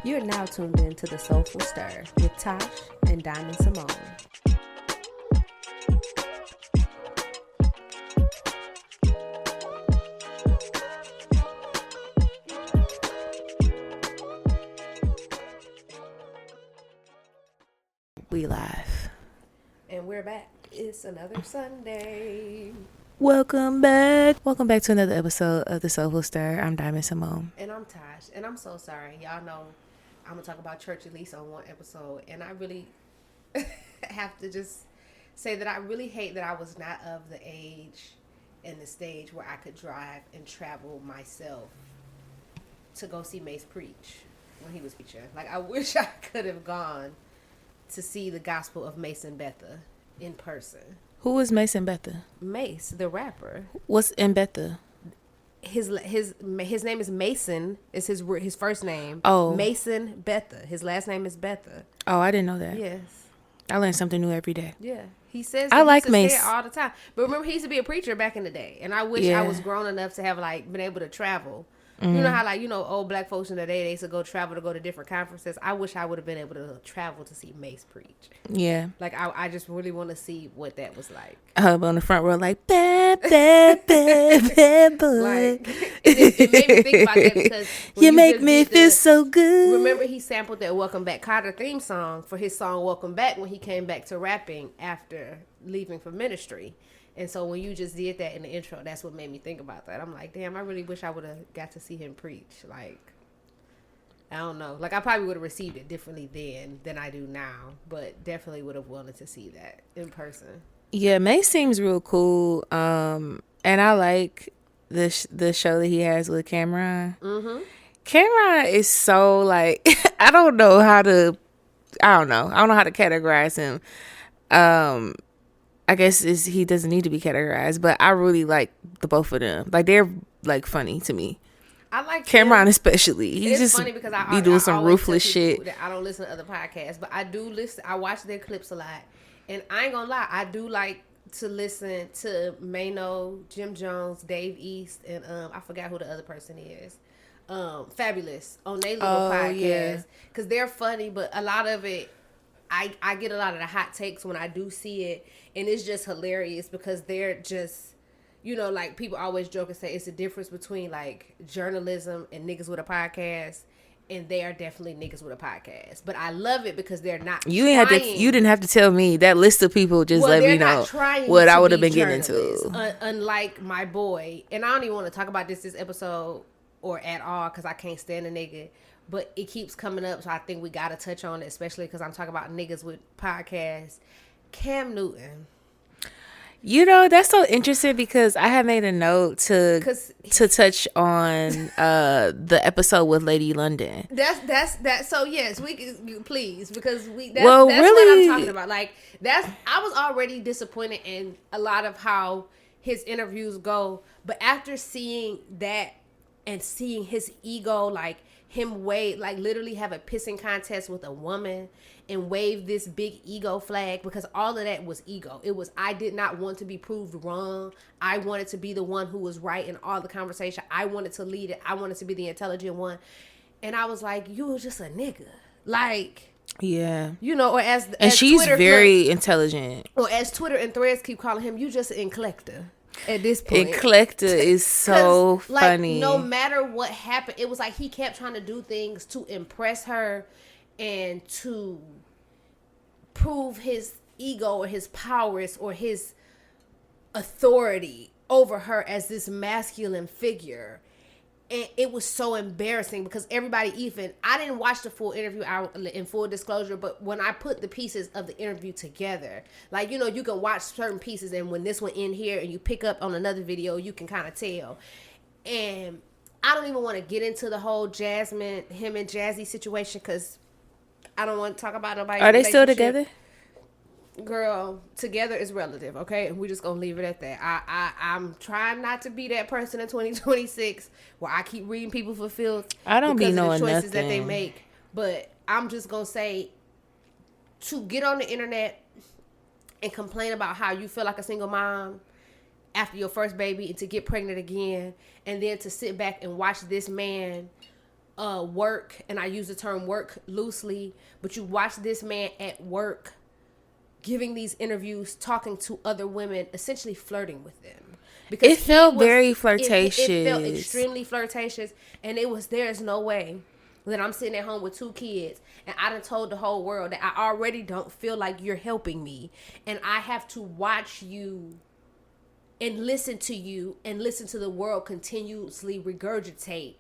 You're now tuned in to the Soulful Stir with Tash and Symoné. We live. And we're back. It's another Sunday. Welcome back. Welcome back to another episode of the Soulful Stir. I'm Symoné. And I'm Tash. And I'm so sorry. Y'all know I'm going to talk about church at least on one episode. And I really have to just say that I really hate that I was not of the age and the stage where I could drive and travel myself to go see Mace preach when he was preaching. Like, I wish I could have gone to see the Gospel of Mace and Betha in person. Who is Mace and Betha? Mace, the rapper. What's in Betha? His name is Mason. Is his first name. Oh, Mason Betha. His last name is Betha. Oh, I didn't know that. Yes. I learn something new every day. Yeah. He says I like Mace say it all the time. But remember, he used to be a preacher back in the day, and I wish I was grown enough to have been able to travel. Mm-hmm. You know how old black folks in the day, they used to go travel to go to different conferences. I wish I would have been able to travel to see Mace preach. Yeah. Like, I just really want to see what that was like. On the front row, like, bad, bad, bad, bad boy. Like, it made me think about that because you make me feel so good. Remember, he sampled that Welcome Back Kotter theme song for his song Welcome Back when he came back to rapping after leaving for ministry. And so when you just did that in the intro, that's what made me think about that. I'm like, damn, I really wish I would have got to see him preach. Like, I don't know. Like, I probably would have received it differently then than I do now. But definitely would have wanted to see that in person. Yeah, Mace seems real cool. And I like the show that he has with Cameron. Mm-hmm. Cameron is so, like, I don't know how to categorize him. I guess he doesn't need to be categorized, but I really like the both of them. Like, they're like funny to me. I like Cameron him. Especially. He it's just funny because be doing some ruthless shit. I don't listen to other podcasts, but I do listen. I watch their clips a lot, and I ain't gonna lie, I do like to listen to Mano, Jim Jones, Dave East, and I forgot who the other person is. Fabulous on their little podcast because they're funny, but a lot of it. I get a lot of the hot takes when I do see it, and it's just hilarious because they're just, like, people always joke and say it's a difference between, like, journalism and niggas with a podcast, and they are definitely niggas with a podcast. But I love it because they're not you didn't have to tell me. That list of people just let me know what I would have been getting into. Unlike my boy, and I don't even want to talk about this episode or at all because I can't stand a nigga. But it keeps coming up, so I think we got to touch on it, especially because I'm talking about niggas with podcasts. Cam Newton. That's so interesting because I had made a note to touch on the episode with Lady London. That's so yes, we can, please, because that's really what I'm talking about. Like, I was already disappointed in a lot of how his interviews go, but after seeing that and seeing his ego, like, him literally have a pissing contest with a woman and wave this big ego flag, because all of that was ego. It was, I did not want to be proved wrong. I wanted to be the one who was right in all the conversation. I wanted to lead it. I wanted to be the intelligent one. And I was like, you was just a nigga. Like, yeah. Or as she's Twitter very intelligent. Or as Twitter and Threads keep calling him, you just an collector. At this point, Collector is so funny. No matter what happened, it was like he kept trying to do things to impress her and to prove his ego or his powers or his authority over her as this masculine figure. And it was so embarrassing because everybody, I didn't watch the full interview in full disclosure, but when I put the pieces of the interview together, like, you can watch certain pieces, and when this one in here and you pick up on another video, you can kind of tell. And I don't even want to get into the whole him and Jazzy situation because I don't want to talk about nobody. Are they still together? Girl, together is relative, okay? We're just gonna leave it at that. I'm trying not to be that person in 2026 where I keep reading people for filth. I don't be knowing the choices nothing that they make. But I'm just gonna say, to get on the internet and complain about how you feel like a single mom after your first baby and to get pregnant again, and then to sit back and watch this man work, and I use the term work loosely, but you watch this man at work giving these interviews, talking to other women, essentially flirting with them. Because it felt very flirtatious. It felt extremely flirtatious, and there's no way that I'm sitting at home with 2 kids and I done told the whole world that I already don't feel like you're helping me, and I have to watch you and listen to you and listen to the world continuously regurgitate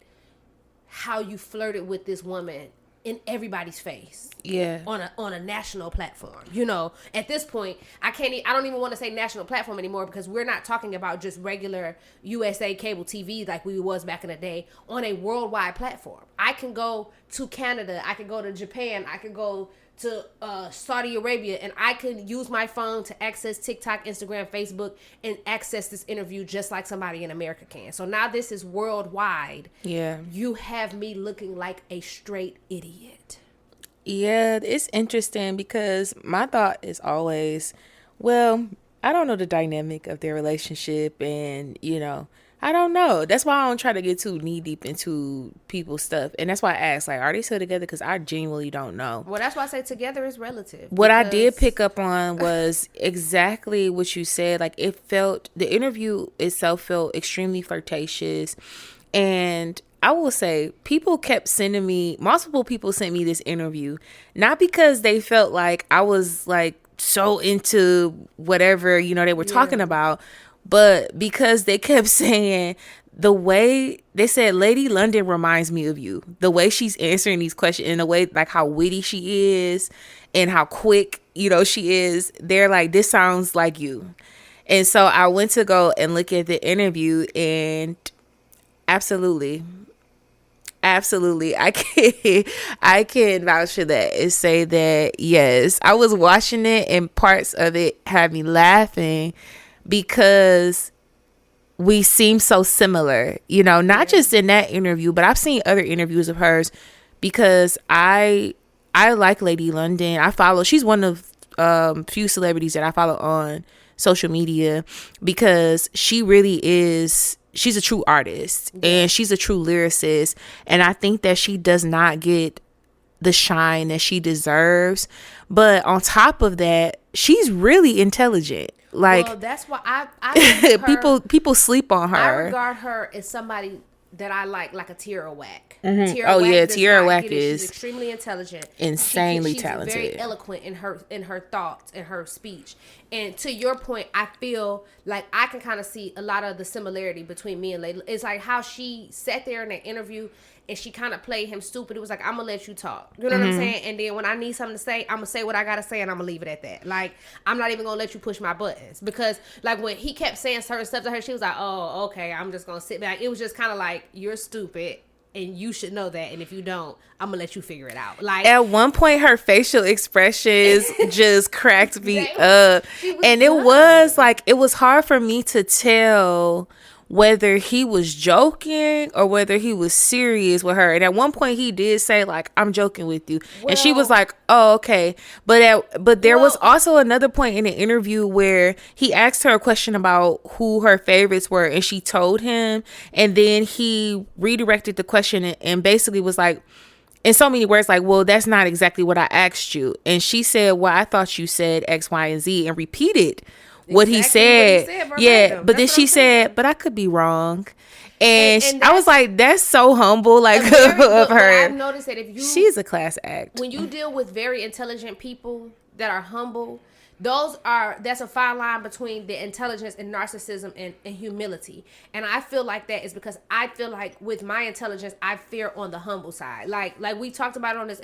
how you flirted with this woman in everybody's face. Yeah. On a national platform. You know, at this point, I don't even want to say national platform anymore, because we're not talking about just regular USA cable TV like we was back in the day. On a worldwide platform. I can go to Canada, I can go to Japan, I can go to Saudi Arabia, and I can use my phone to access TikTok, Instagram, Facebook, and access this interview just like somebody in America can. So now this is worldwide. Yeah. You have me looking like a straight idiot. Yeah, it's interesting because my thought is always, well, I don't know the dynamic of their relationship, and, you know, I don't know. That's why I don't try to get too knee deep into people's stuff. And that's why I asked, like, are they still together? Because I genuinely don't know. Well, that's why I say together is relative. What I did pick up on was exactly what you said. Like, the interview itself felt extremely flirtatious. And I will say, multiple people sent me this interview, not because they felt like I was, like, so into whatever, you know, they were talking about, but because they kept saying the way they said, Lady London reminds me of you. The way she's answering these questions, in a way, like how witty she is and how quick, you know, she is. They're like, this sounds like you. And so I went to go and look at the interview, and absolutely, I can vouch for that and say that, yes, I was watching it and parts of it had me laughing, because we seem so similar, you know, not just in that interview, but I've seen other interviews of hers, because I like Lady London. She's one of few celebrities that I follow on social media, because she's a true artist, and she's a true lyricist. And I think that she does not get the shine that she deserves. But on top of that, she's really intelligent. Like, well, that's why I people sleep on her. I regard her as somebody that I like a Tierra Whack. Mm-hmm. Tierra Whack is she's extremely intelligent, insanely she's talented, very eloquent in her thoughts and her speech. And to your point, I feel like I can kind of see a lot of the similarity between me and Layla. It's like how she sat there in that interview and she kind of played him stupid. It was like, I'm gonna let you talk. You know what I'm saying? And then when I need something to say, I'm gonna say what I gotta say, and I'm gonna leave it at that. Like, I'm not even gonna let you push my buttons, because like when he kept saying certain stuff to her, she was like, oh, okay, I'm just gonna sit back. It was just kind of like, you're stupid, and you should know that, and if you don't, I'm gonna let you figure it out. Like, at one point, her facial expressions just cracked me up, and it was hard for me to tell whether he was joking or whether he was serious with her. And at one point he did say, like, I'm joking with you. And she was like, oh, okay. But there was also another point in the interview where he asked her a question about who her favorites were, and she told him, and then he redirected the question and basically was like, in so many words, like, well, that's not exactly what I asked you. And she said, well, I thought you said X, Y, and Z, and repeated what he said. But then she said, but I could be wrong. And I was like, that's so humble, like, of her. I've noticed that she's a class act. When you deal with very intelligent people that are humble, that's a fine line between the intelligence and narcissism and humility. And I feel like that is because I feel like with my intelligence, I fear on the humble side. Like we talked about on this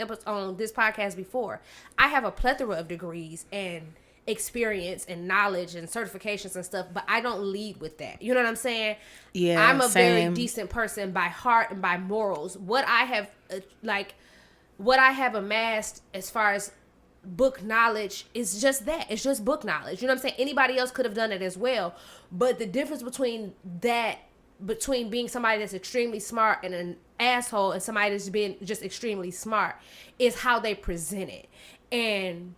podcast before, I have a plethora of degrees and experience and knowledge and certifications and stuff, but I don't lead with that. You know what I'm saying? Yeah, I'm a very decent person by heart and by morals. What I have amassed as far as book knowledge is just that. It's just book knowledge. You know what I'm saying? Anybody else could have done it as well. But the difference between being somebody that's extremely smart and an asshole and somebody that's being just extremely smart is how they present it. And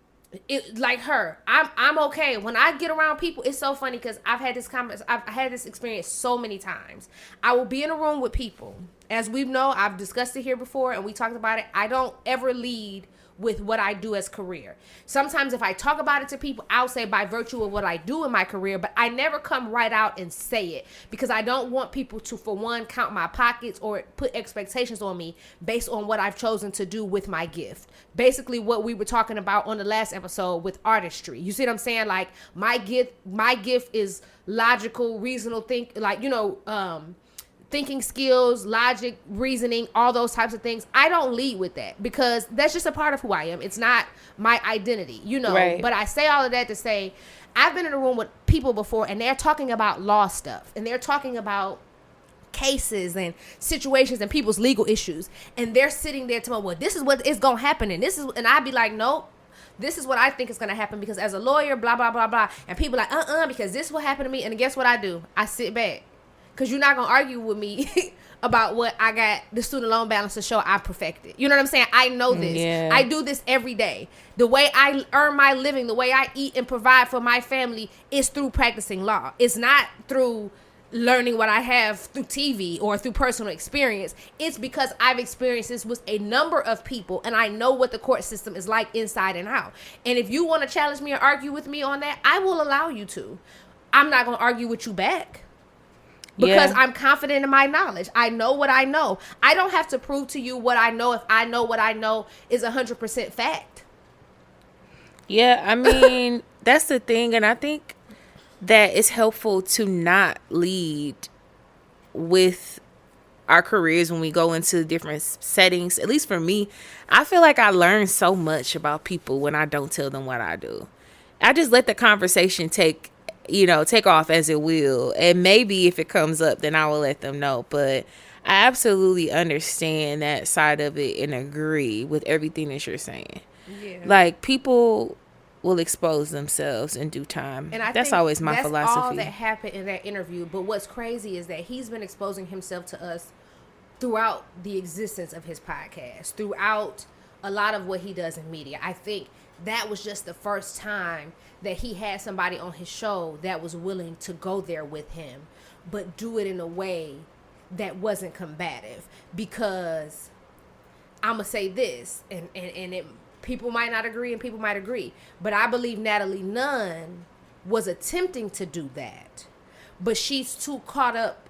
it, like her, I'm okay when I get around people. It's so funny because I've had this experience so many times. I will be in a room with people as we know, I've discussed it here before and we talked about it. I don't ever lead with what I do as career. Sometimes if I talk about it to people, I'll say by virtue of what I do in my career, but I never come right out and say it because I don't want people to, for one, count my pockets or put expectations on me based on what I've chosen to do with my gift. Basically what we were talking about on the last episode with artistry. You see what I'm saying? Like my gift is logical, reasonable, thinking skills, logic, reasoning, all those types of things. I don't lead with that because that's just a part of who I am. It's not my identity, right. But I say all of that to say I've been in a room with people before and they're talking about law stuff and they're talking about cases and situations and people's legal issues. And they're sitting there telling me, well, this is what is going to happen. And I'd be like, nope. This is what I think is going to happen because as a lawyer, blah, blah, blah, blah. And people are like, because this will happen to me. And guess what I do? I sit back. Because you're not going to argue with me about what I got the student loan balance to show I perfected. You know what I'm saying? I know this. Yeah. I do this every day. The way I earn my living, the way I eat and provide for my family is through practicing law. It's not through learning what I have through TV or through personal experience. It's because I've experienced this with a number of people and I know what the court system is like inside and out. And if you want to challenge me or argue with me on that, I will allow you to. I'm not going to argue with you back. Because I'm confident in my knowledge. I know what I know. I don't have to prove to you what I know if I know what I know is 100% fact. Yeah, I mean, that's the thing. And I think that it's helpful to not lead with our careers when we go into different settings. At least for me, I feel like I learn so much about people when I don't tell them what I do. I just let the conversation take off as it will. And maybe if it comes up, then I will let them know. But I absolutely understand that side of it and agree with everything that you're saying. Yeah. Like, people will expose themselves in due time. And that's always my philosophy. That's all that happened in that interview. But what's crazy is that he's been exposing himself to us throughout the existence of his podcast, throughout a lot of what he does in media. I think that was just the first time that he had somebody on his show that was willing to go there with him, but do it in a way that wasn't combative. Because I'm going to say this, and people might not agree and people might agree, but I believe Natalie Nunn was attempting to do that, but she's too caught up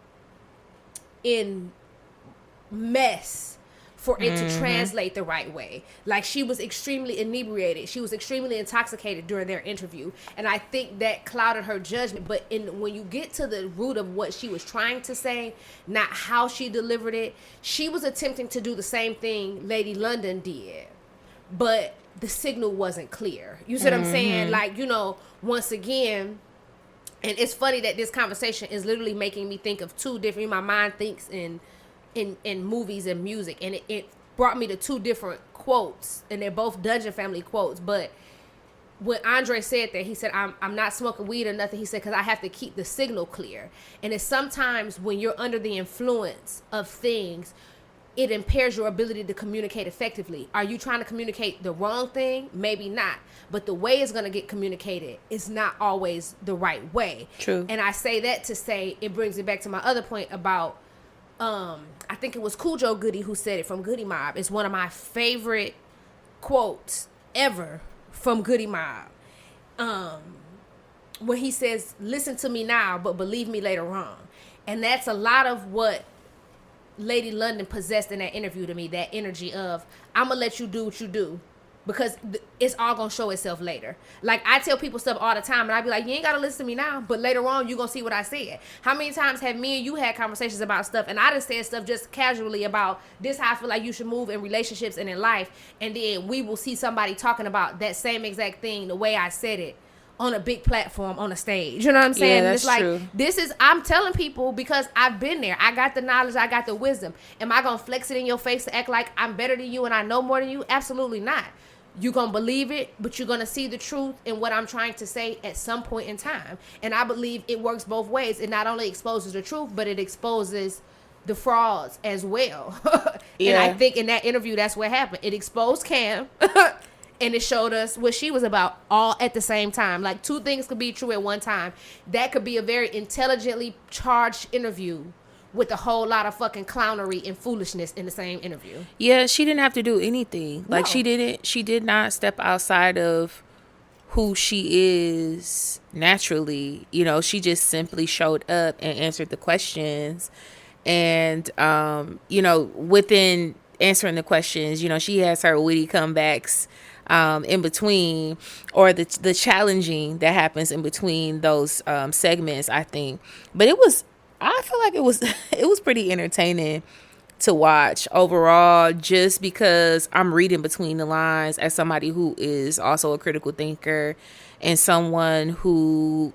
in mess for it to translate the right way. Like, she was extremely inebriated. She was extremely intoxicated during their interview. And I think that clouded her judgment. But when you get to the root of what she was trying to say, not how she delivered it, she was attempting to do the same thing Lady London did. But the signal wasn't clear. You see what I'm saying? Like, once again, and it's funny that this conversation is literally making me think of two different, my mind thinks in movies and music, and it brought me to two different quotes, and they're both Dungeon Family quotes. But when Andre said that, he said, I'm not smoking weed or nothing. He said, because I have to keep the signal clear. And it's sometimes when you're under the influence of things, it impairs your ability to communicate effectively. Are you trying to communicate the wrong thing? Maybe not. But the way it's going to get communicated is not always the right way. True. And I say that to say, it brings it back to my other point about I think it was Cool Joe Goody who said it from Goody Mob. It's one of my favorite quotes ever from Goody Mob. When he says, listen to me now, but believe me later on. And that's a lot of what Lady London possessed in that interview to me, that energy of, I'm going to let you do what you do. Because it's all going to show itself later. Like, I tell people stuff all the time, and I be like, you ain't got to listen to me now, but later on, you going to see what I said. How many times have me and you had conversations about stuff, and I just said stuff just casually about this, how I feel like you should move in relationships and in life, and then we will see somebody talking about that same exact thing the way I said it on a big platform on a stage. You know what I'm saying? Yeah, that's it's like, true. I'm telling people because I've been there. I got the knowledge. I got the wisdom. Am I going to flex it in your face to act like I'm better than you and I know more than you? Absolutely not. You're going to believe it, but you're going to see the truth in what I'm trying to say at some point in time. And I believe it works both ways. It not only exposes the truth, but it exposes the frauds as well. And I think in that interview, that's what happened. It exposed Cam, and it showed us what she was about all at the same time. Like, two things could be true at one time. That could be a very intelligently charged interview with a whole lot of fucking clownery and foolishness in the same interview. Yeah, she didn't have to do anything. Like, No. she did not step outside of who she is naturally. You know, she just simply showed up and answered the questions. And, you know, within answering the questions, you know, she has her witty comebacks in between, or the challenging that happens in between those segments, I think. But I feel like it was it was pretty entertaining to watch overall, just because I'm reading between the lines as somebody who is also a critical thinker and someone who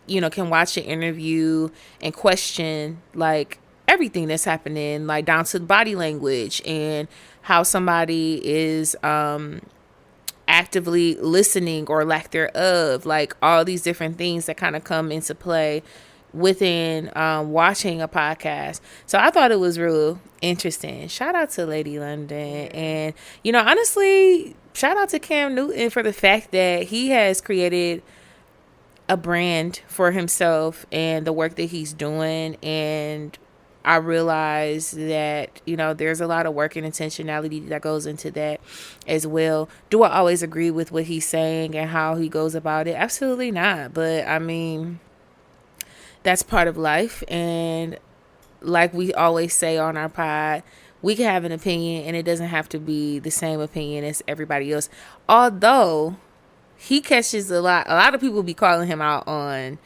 you know, can watch an interview and question like everything that's happening, like down to the body language and how somebody is actively listening or lack thereof, like all these different things that kind of come into play within watching a podcast. So I thought it was real interesting. Shout out to Lady London. And, you know, honestly, shout out to Cam Newton for the fact that he has created a brand for himself and the work that he's doing. And I realize that, you know, there's a lot of work and intentionality that goes into that as well. Do I always agree with what he's saying and how he goes about it? Absolutely not. But I mean, that's part of life. And like we always say on our pod, we can have an opinion and it doesn't have to be the same opinion as everybody else. Although he catches a lot of people be calling him out on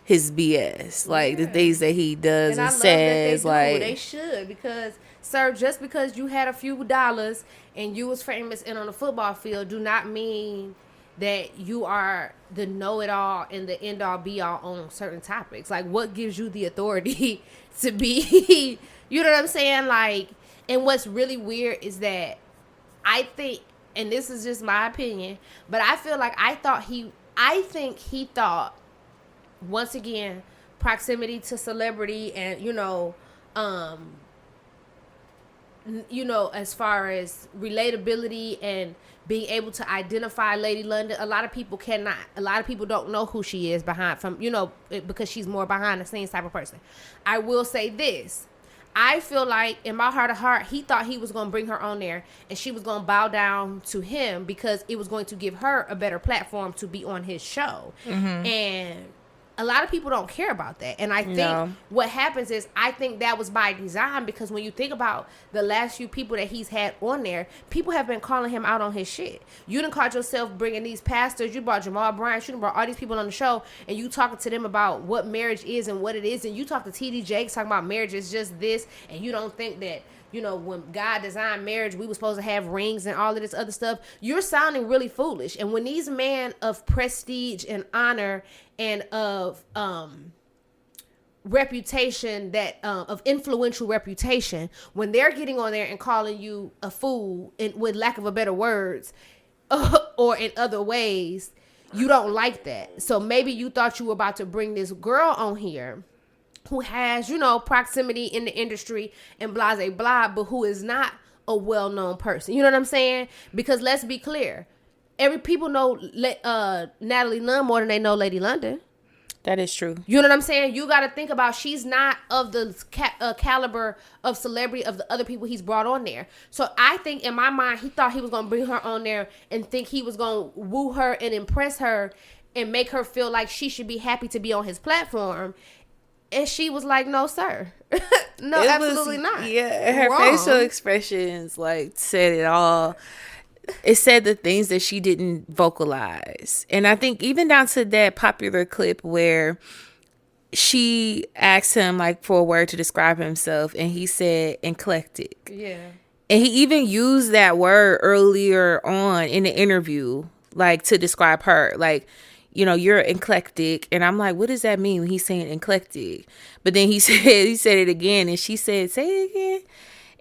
his BS, like the things that he does and says. Like, they should, because sir, just because you had a few dollars and you was famous and on the football field do not mean that you are the know-it-all and the end-all be-all on certain topics. Like, what gives you the authority to be, you know what I'm saying? Like, and what's really weird is that I think, and this is just my opinion, but I feel like I think he thought, once again, proximity to celebrity and, you know, as far as relatability and being able to identify Lady London, a lot of people don't know who she is because she's more behind the scenes type of person. I will say this. I feel like in my heart of heart, he thought he was going to bring her on there and she was going to bow down to him because it was going to give her a better platform to be on his show. Mm-hmm. And a lot of people don't care about that. And I think what happens is, I think that was by design, because when you think about the last few people that he's had on there, people have been calling him out on his shit. You done caught yourself bringing these pastors, you brought Jamal Bryant, you done brought all these people on the show, and you talking to them about what marriage is and what it is, and you talk to TD Jakes talking about marriage is just this, and you don't think that, you know, when God designed marriage, we were supposed to have rings and all of this other stuff. You're sounding really foolish. And when these men of prestige and honor and of reputation, of influential reputation, when they're getting on there and calling you a fool, and with lack of a better words, or in other ways, you don't like that. So maybe you thought you were about to bring this girl on here who has, you know, proximity in the industry and blah, blah, blah, but who is not a well-known person. You know what I'm saying? Because let's be clear. People know Natalie Nunn more than they know Lady London. that is true. You know what I'm saying? You got to think about, she's not of the caliber of celebrity of the other people he's brought on there. So I think in my mind, he thought he was going to bring her on there and think he was going to woo her and impress her and make her feel like she should be happy to be on his platform. And she was like, no, sir. No, absolutely not. Yeah, her facial expressions, like, said it all. It said the things that she didn't vocalize. And I think even down to that popular clip where she asked him, like, for a word to describe himself, and he said eclectic. Yeah. And he even used that word earlier on in the interview, like, to describe her. Like, you know, you're eclectic. And I'm like, what does that mean when he's saying eclectic? But then he said it again, and she said, say it again.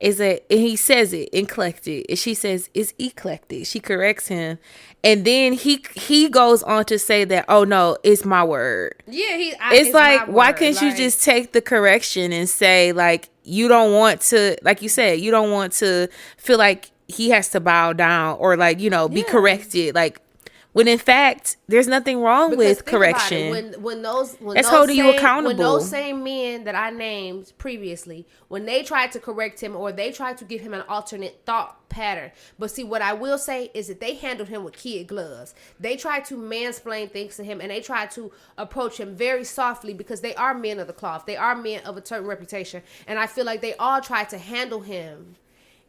And he says it, eclectic. And she says, it's eclectic. She corrects him. And then he goes on to say that, oh no, it's my word. Yeah, it's like, why can't you just take the correction and say, like, you don't want to, like you said, you don't want to feel like he has to bow down or, like, you know, be corrected. Like, when in fact there's nothing wrong Because with think about correction. it, when those That's holding you accountable. When those same men that I named previously, when they tried to correct him or they tried to give him an alternate thought pattern, but see, what I will say is that they handled him with kid gloves. They tried to mansplain things to him, and they tried to approach him very softly because they are men of the cloth. They are men of a certain reputation, and I feel like they all tried to handle him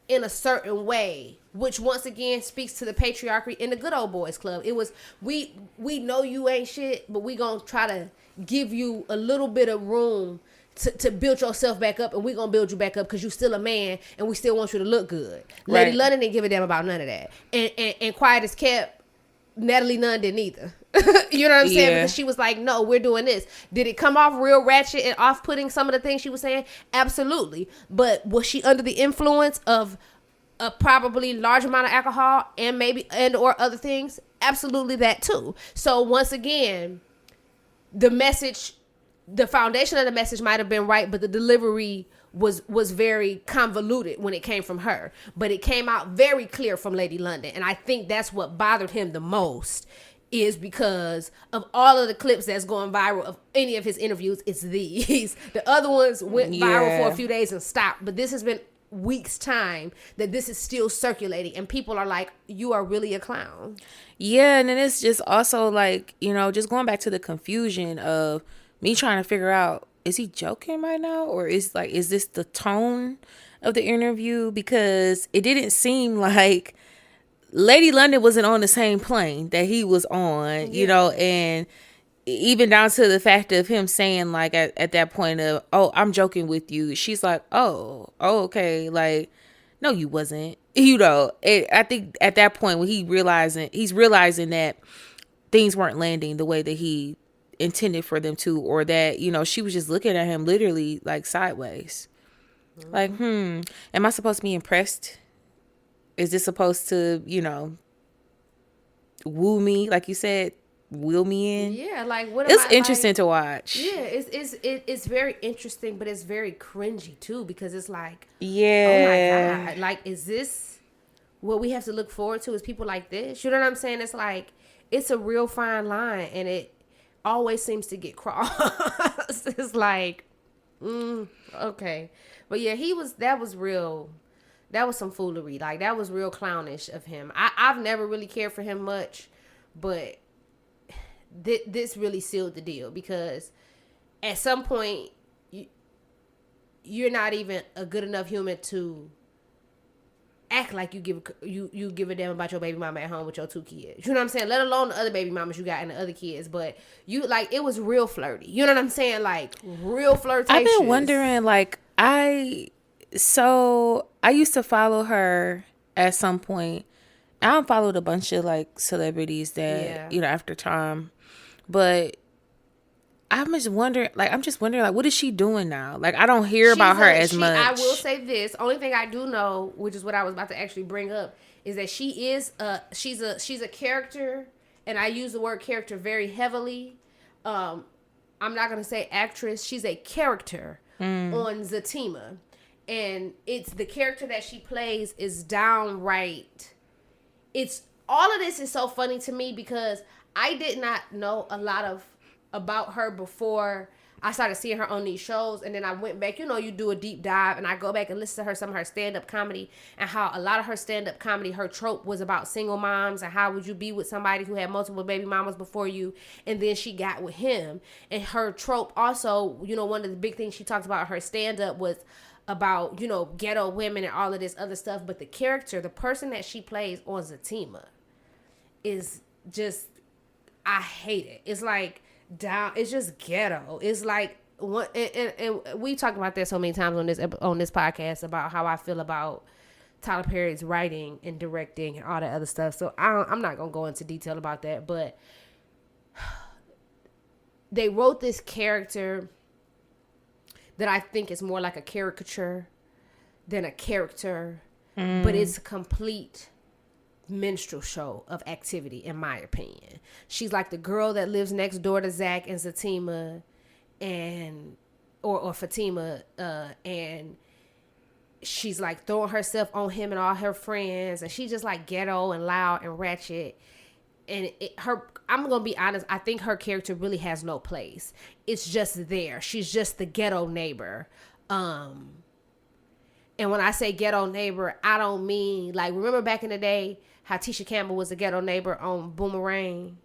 in a certain way, which once again speaks to the patriarchy in the good old boys club. It was, we know you ain't shit, but we gonna try to give you a little bit of room to build yourself back up, and we gonna build you back up because you still a man, and we still want you to look good. Right. Lady London didn't give a damn about none of that, and quiet as kept, Natalie Nunn didn't either. You know what I'm saying? Because she was like, no, we're doing this. Did it come off real ratchet and off-putting, some of the things she was saying? Absolutely. But was she under the influence of a probably large amount of alcohol and maybe or other things? Absolutely, that too. So once again, the message, the foundation of the message might have been right, but the delivery was very convoluted when it came from her. But it came out very clear from Lady London. And I think that's what bothered him the most, is because of all of the clips that's going viral of any of his interviews, it's these. The other ones went viral for a few days and stopped. But this has been weeks' time that this is still circulating. And people are like, you are really a clown. Yeah, and then it's just also like, you know, just going back to the confusion of me trying to figure out, is he joking right now? Or is this the tone of the interview? Because it didn't seem like Lady London wasn't on the same plane that he was on, you know, and even down to the fact of him saying, like, at that point of, oh, I'm joking with you. She's like, oh, okay. Like, no, you wasn't. You know, I think at that point when he's realizing that things weren't landing the way that he intended for them to, or that, you know, she was just looking at him literally like sideways. Like, am I supposed to be impressed? Is this supposed to, you know, woo me, like you said, wheel me in? Yeah, like what? It's interesting to watch. Yeah, it's very interesting, but it's very cringy too, because it's like, yeah, oh my god, like, is this what we have to look forward to? Is people like this? You know what I'm saying? It's like, it's a real fine line, and it always seems to get crossed. It's like, okay, but yeah, that was some foolery. Like, that was real clownish of him. I've never really cared for him much, but this really sealed the deal, because at some point you're not even a good enough human to act like you give a damn about your baby mama at home with your 2 kids. You know what I'm saying? Let alone the other baby mamas you got and the other kids. But you, like, it was real flirty. You know what I'm saying? Like, real flirtatious. I've been wondering, like, So I used to follow her at some point. I followed a bunch of like celebrities that, you know, after time, but I'm just wondering, like, what is she doing now? Like, I don't hear about her as much. I will say this. Only thing I do know, which is what I was about to actually bring up, is that she's a character, and I use the word character very heavily. I'm not going to say actress. She's a character on Zatima. And it's the character that she plays is downright. It's all of this is so funny to me, because I did not know a lot about her before I started seeing her on these shows. And then I went back, you know, you do a deep dive, and I go back and listen to some of her stand-up comedy, and how a lot of her stand-up comedy, her trope was about single moms, and how would you be with somebody who had multiple baby mamas before you, and then she got with him. And her trope also, you know, one of the big things she talked about in her stand-up was about, you know, ghetto women and all of this other stuff. But the character, the person that she plays on Zatima is just, I hate it. It's like it's just ghetto. It's like, and we talked about that so many times on this podcast, about how I feel about Tyler Perry's writing and directing and all that other stuff. So I'm not gonna go into detail about that, but they wrote this character that I think is more like a caricature than a character, but it's a complete minstrel show of activity, in my opinion. She's like the girl that lives next door to Zach and Zatima, and or Fatima, and she's like throwing herself on him and all her friends, and she's just like ghetto and loud and ratchet. I'm gonna be honest, I think her character really has no place. It's just there. She's just the ghetto neighbor. And when I say ghetto neighbor, I don't mean like, remember back in the day how Tisha Campbell was a ghetto neighbor on Boomerang?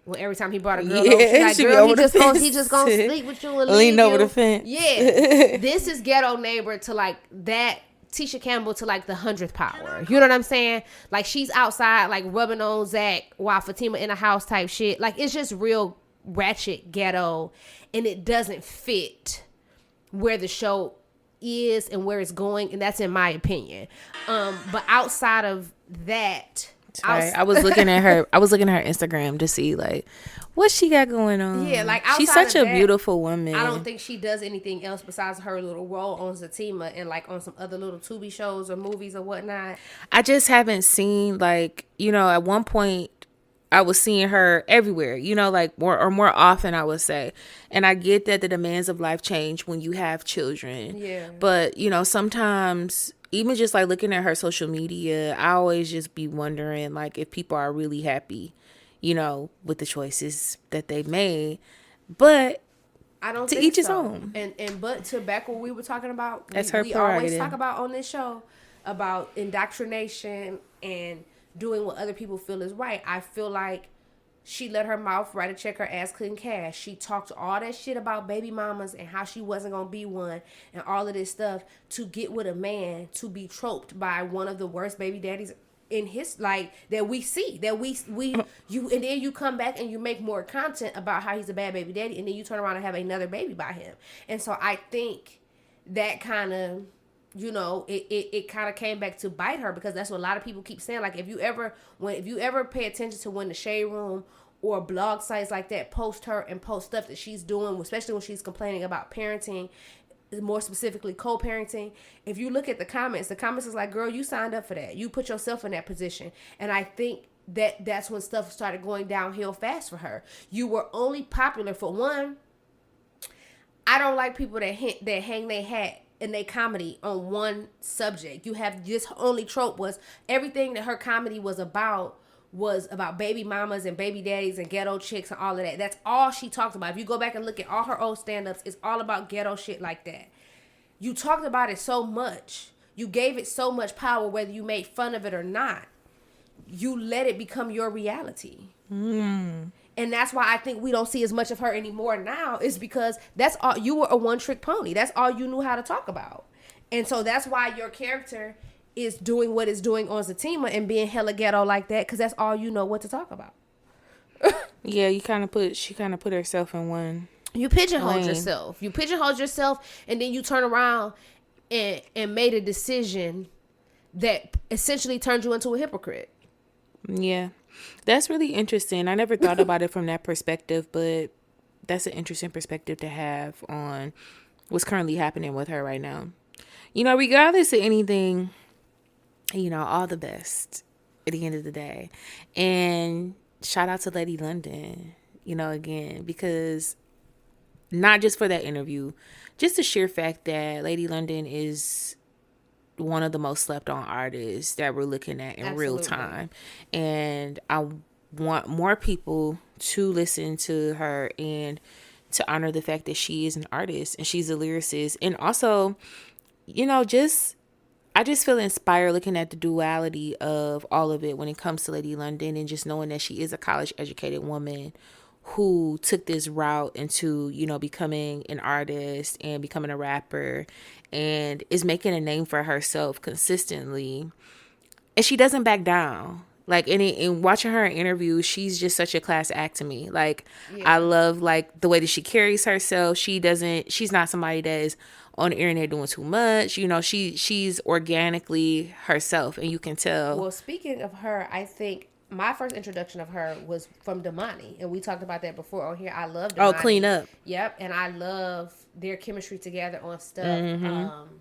When every time he brought a girl over, she's like, girl, he just gonna sleep with you and lean over the fence. Yeah. This is ghetto neighbor to like that Tisha Campbell to like the 100th power. You know what I'm saying? Like, she's outside like rubbing on Zach while Fatima in the house type shit. Like, it's just real ratchet ghetto, and it doesn't fit where the show is and where it's going, and that's in my opinion. But outside of that, I was looking at her Instagram to see like what she got going on. Yeah, like she's such a beautiful woman. I don't think she does anything else besides her little role on Zatima and like on some other little Tubi shows or movies or whatnot. I just haven't seen, like, you know, at one point I was seeing her everywhere, you know, like more often, I would say. And I get that the demands of life change when you have children. Yeah. But, you know, sometimes even just like looking at her social media, I always just be wondering like if people are really happy, you know, with the choices that they've made. But I don't to think each his so. own. And but to back what we were talking about, that's we her always talk about on this show about indoctrination and doing what other people feel is right. I feel like she let her mouth write a check her ass couldn't cash. She talked all that shit about baby mamas and how she wasn't going to be one and all of this stuff to get with a man to be troped by one of the worst baby daddies in his, like, that we see, that you, and then you come back and you make more content about how he's a bad baby daddy, and then you turn around and have another baby by him. And so I think that kind of, you know, it kind of came back to bite her, because that's what a lot of people keep saying. Like, if you ever pay attention to when the Shade Room or blog sites like that post her and post stuff that she's doing, especially when she's complaining about parenting, more specifically co-parenting, if you look at the comments is like, girl, you signed up for that. You put yourself in that position. And I think that's when stuff started going downhill fast for her. You were only popular for one. I don't like people that hang their hat in their comedy on one subject. You have this only trope was everything that her comedy was about baby mamas and baby daddies and ghetto chicks and all of that. That's all she talked about. If you go back and look at all her old stand-ups, it's all about ghetto shit like that. You talked about it so much. You gave it so much power, whether you made fun of it or not. You let it become your reality. And that's why I think we don't see as much of her anymore now, is because that's all, you were a one-trick pony. That's all you knew how to talk about. And so that's why your character is doing what it's doing on Zatima and being hella ghetto like that, because that's all you know what to talk about. Yeah, she kind of put herself in one. You pigeonholed yourself. You pigeonholed yourself, and then you turn around and made a decision that essentially turned you into a hypocrite. Yeah. That's really interesting. I never thought about it from that perspective, but that's an interesting perspective to have on what's currently happening with her right now. You know, regardless of anything, you know, all the best at the end of the day. And shout out to Lady London, you know, again, because not just for that interview, just the sheer fact that Lady London is one of the most slept on artists that we're looking at in real time. And I want more people to listen to her and to honor the fact that she is an artist and she's a lyricist. And also, you know, I just feel inspired looking at the duality of all of it when it comes to Lady London, and just knowing that she is a college educated woman who took this route into, you know, becoming an artist and becoming a rapper and is making a name for herself consistently. And she doesn't back down. Like, in watching her in interviews, she's just such a class act to me. Like, yeah. I love, like, the way that she carries herself. She's not somebody that is on the internet doing too much. You know, she's organically herself, and you can tell. Well, speaking of her, I think my first introduction of her was from Damani, and we talked about that before on here. I love Damani. Oh, Clean Up. Yep, and I love their chemistry together on stuff. Mm-hmm.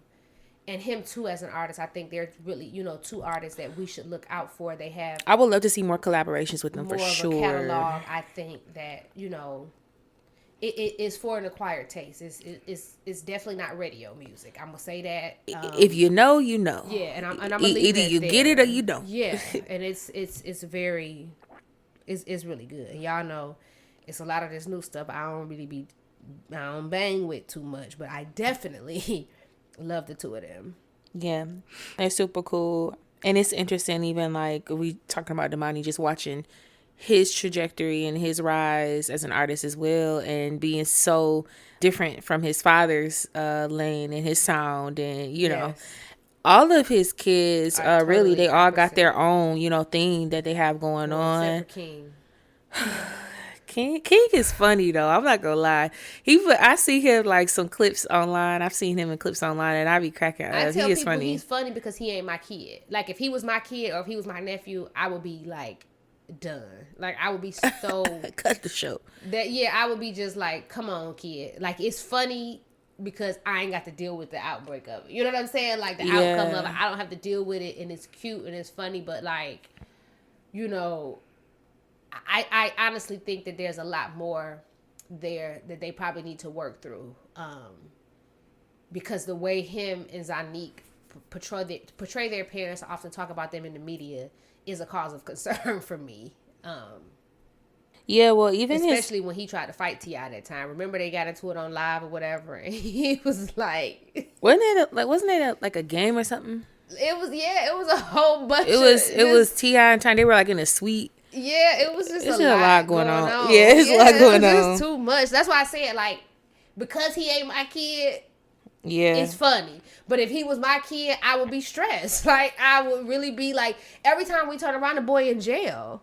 And him too as an artist. I think they're really, you know, two artists that we should look out for. They have. I would love to see more collaborations with them for sure. More of a catalog. I think that, you know, it is for an acquired taste. It's definitely not radio music. I'm gonna say that. If you know, you know. Yeah, and I'm gonna leave either you there. get it or you don't. Yeah, and it's very It's really good. And y'all know it's a lot of this new stuff I don't bang with too much, but I definitely love the two of them. Yeah, they're super cool. And it's interesting, even like we talking about Damani, just watching his trajectory and his rise as an artist as well, and being so different from his father's lane and his sound, and you know, all of his kids really they all got their own, you know, thing that they have going on. Except for King. King is funny though. I'm not gonna lie. I see him like some clips online. I've seen him in clips online, and I be cracking up. I tell he is people funny. He's funny because he ain't my kid. Like if he was my kid or if he was my nephew, I would be like done. Like I would be so cut the show. I would be just like, come on, kid. Like it's funny because I ain't got to deal with the outbreak of it. You know what I'm saying? Like the outcome of it, I don't have to deal with it, and it's cute and it's funny. But like, you know, I honestly think that there's a lot more there that they probably need to work through. Because the way him and Zanique portray their parents, often talk about them in the media, is a cause of concern for me. Yeah, well, even especially when he tried to fight T.I. that time. Remember they got into it on live or whatever, and he was like, wasn't it like a game or something? It was a whole bunch. It was T.I. and Tiny. They were like in a suite. Yeah, it was just a lot going on. Yeah, it's a lot going on. It's too much. That's why I said, like, because he ain't my kid, yeah, it's funny. But if he was my kid, I would be stressed. Like, I would really be like, every time we turn around, the boy in jail.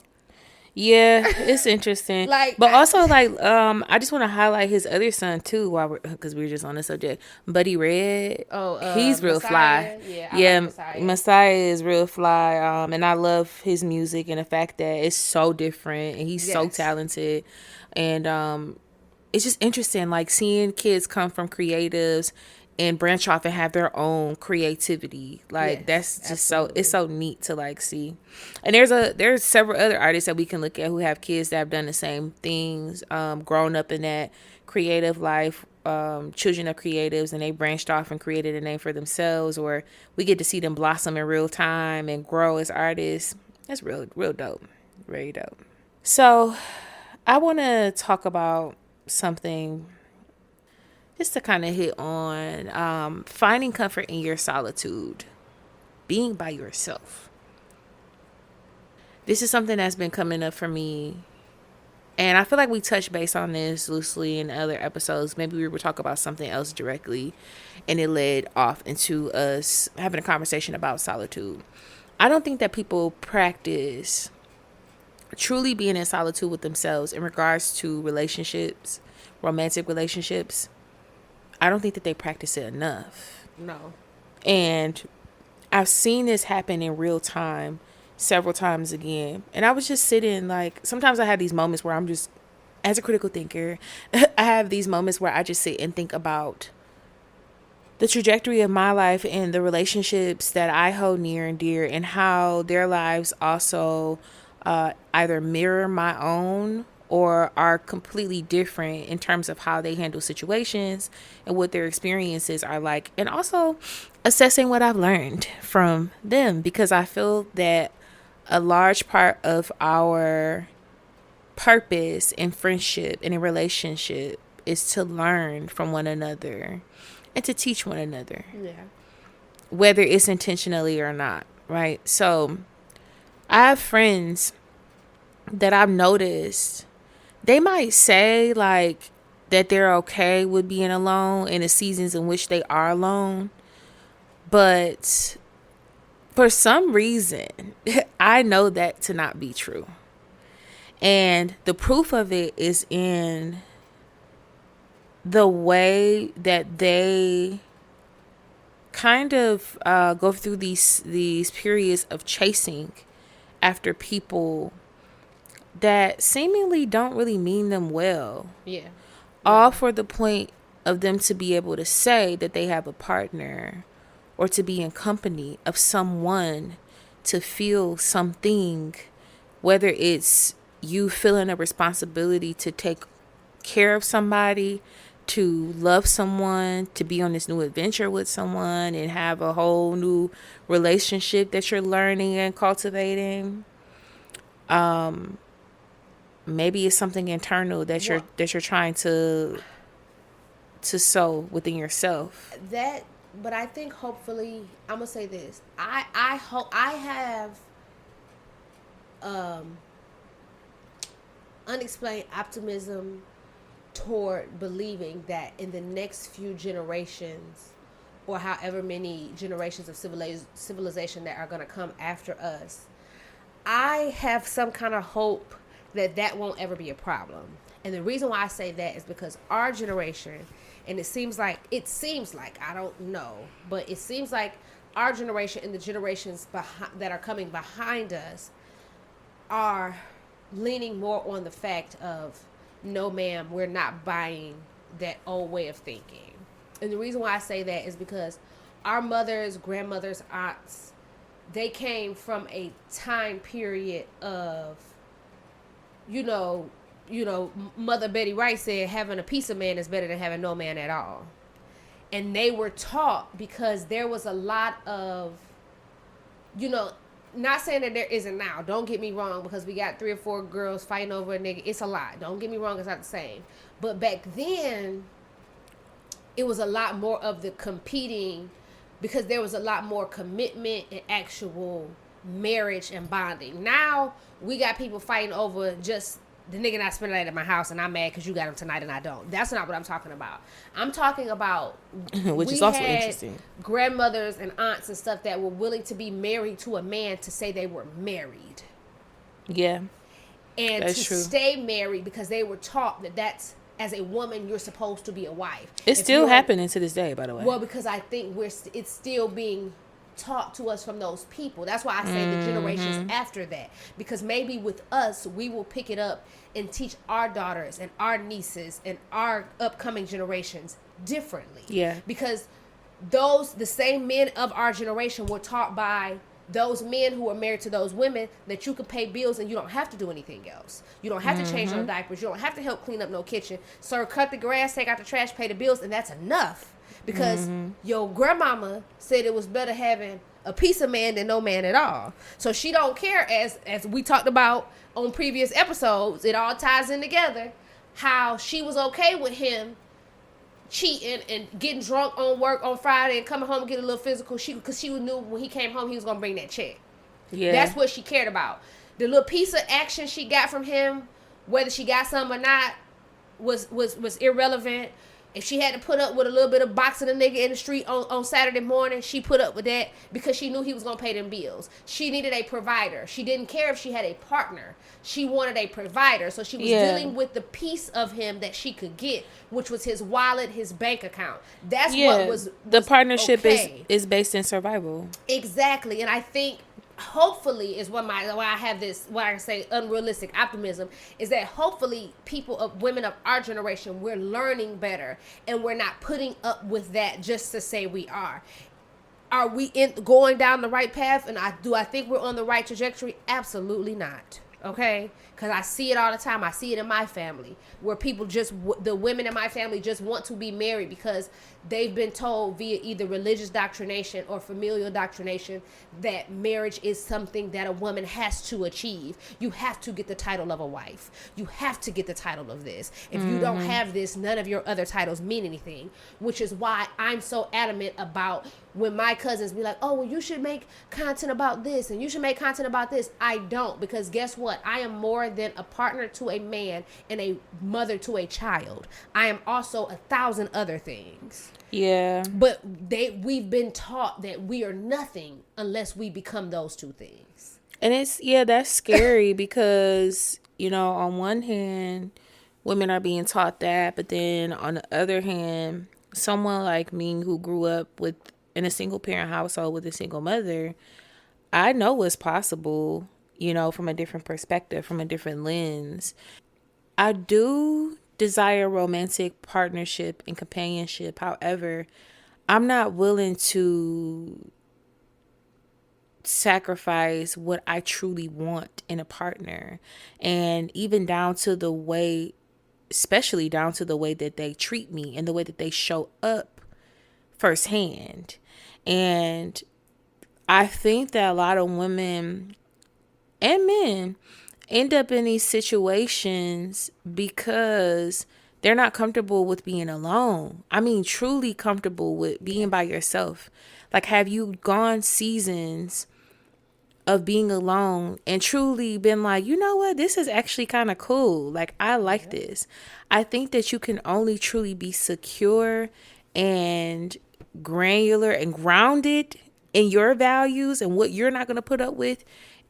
Yeah, it's interesting. Also, I just want to highlight his other son too, because we were just on the subject. Buddy Red. He's real Messiah. fly. Yeah, like Messiah is real fly. And I love his music and the fact that it's so different and he's so talented. And it's just interesting, like seeing kids come from creatives and branch off and have their own creativity. Like that's just absolutely. It's so neat to like see. And there's several other artists that we can look at who have kids that have done the same things, grown up in that creative life, children of creatives, and they branched off and created a name for themselves, or we get to see them blossom in real time and grow as artists. That's real dope. Very dope. So I want to talk about something just to kind of hit on finding comfort in your solitude, being by yourself. This is something that's been coming up for me, and I feel like we touched base on this loosely in other episodes. Maybe we were talking about something else directly, and it led off into us having a conversation about solitude. I don't think that people practice truly being in solitude with themselves in regards to relationships, romantic relationships. I don't think that they practice it enough. No. And I've seen this happen in real time several times again. And I was just sitting, like, sometimes I have these moments where I'm just, as a critical thinker, I have these moments where I just sit and think about the trajectory of my life and the relationships that I hold near and dear, and how their lives also either mirror my own or are completely different in terms of how they handle situations and what their experiences are like. And also assessing what I've learned from them, because I feel that a large part of our purpose in friendship and in relationship is to learn from one another and to teach one another. Yeah. Whether it's intentionally or not, right? So I have friends that I've noticed, they might say like that they're okay with being alone in the seasons in which they are alone, but for some reason I know that to not be true. And the proof of it is in the way that they kind of go through these periods of chasing after people that seemingly don't really mean them well. Yeah. All for the point of them to be able to say that they have a partner, or to be in company of someone, to feel something, whether it's you feeling a responsibility to take care of somebody, to love someone, to be on this new adventure with someone and have a whole new relationship that you're learning and cultivating. maybe it's something internal that you're trying to sow within yourself. That, but I think hopefully I'm gonna say this. I hope I have unexplained optimism toward believing that in the next few generations, or however many generations of civilization that are going to come after us, I have some kind of hope that that won't ever be a problem. And the reason why I say that is because our generation, and it seems like, I don't know, but it seems like our generation and the generations that are coming behind us are leaning more on the fact of, no ma'am, we're not buying that old way of thinking. And the reason why I say that is because our mothers, grandmothers, aunts, they came from a time period of, Mother Betty Wright said, having a piece of man is better than having no man at all. And they were taught, because there was a lot of, not saying that there isn't now. Don't get me wrong, because we got 3 or 4 girls fighting over a nigga. It's a lot. Don't get me wrong, it's not the same. But back then, it was a lot more of the competing, because there was a lot more commitment and actual marriage and bonding. Now, we got people fighting over just the nigga not spending the night at my house and I'm mad because you got him tonight and I don't. That's not what I'm talking about. I'm talking about which is also interesting. Grandmothers and aunts and stuff that were willing to be married to a man to say they were married. Yeah. And that's to stay married because they were taught that that's, as a woman, you're supposed to be a wife. It's still happening to this day, by the way. Well, because I think it's still being taught to us from those people. That's why I say the generations after that, because maybe with us we will pick it up and teach our daughters and our nieces and our upcoming generations differently. Yeah, because the same men of our generation were taught by those men who are married to those women that you can pay bills and you don't have to do anything else. You don't have to change no diapers. You don't have to help clean up no kitchen. Sir, cut the grass, take out the trash, pay the bills, and that's enough. Because your grandmama said it was better having a piece of man than no man at all. So she don't care, as we talked about on previous episodes, it all ties in together, how she was okay with him cheating and getting drunk on work on Friday and coming home and getting a little physical, because she knew when he came home he was going to bring that check. Yeah. That's what she cared about. The little piece of action she got from him, whether she got some or not, was irrelevant. If she had to put up with a little bit of boxing a nigga in the street on Saturday morning, she put up with that because she knew he was going to pay them bills. She needed a provider. She didn't care if she had a partner. She wanted a provider. So she was dealing with the piece of him that she could get, which was his wallet, his bank account. That's what was the partnership is based in survival. Exactly. And I think hopefully is why I have this, what I say unrealistic optimism, is that hopefully women of our generation, we're learning better and we're not putting up with that just to say we are. Are we going down the right path? And I think we're on the right trajectory? Absolutely not. Okay? Because I see it all the time. I see it in my family where people the women in my family just want to be married because they've been told via either religious doctrination or familial doctrination that marriage is something that a woman has to achieve. You have to get the title of a wife. You have to get the title of this. If you don't have this, none of your other titles mean anything, which is why I'm so adamant about when my cousins be like, oh, well, you should make content about this and you should make content about this. I don't, because guess what? I am more than a partner to a man and a mother to a child. I am also 1,000 other things. Yeah. But we've been taught that we are nothing unless we become those two things. And that's scary because, on one hand, women are being taught that, but then on the other hand, someone like me who grew up in a single parent household with a single mother, I know what's possible, from a different perspective, from a different lens. I do desire romantic partnership and companionship. However, I'm not willing to sacrifice what I truly want in a partner. And even down to the way, especially down to the way that they treat me and the way that they show up firsthand. And I think that a lot of women and men, end up in these situations because they're not comfortable with being alone. I mean, truly comfortable with being by yourself. Like, have you gone seasons of being alone and truly been like, you know what, this is actually kind of cool. Like, I like this. I think that you can only truly be secure and granular and grounded in your values and what you're not going to put up with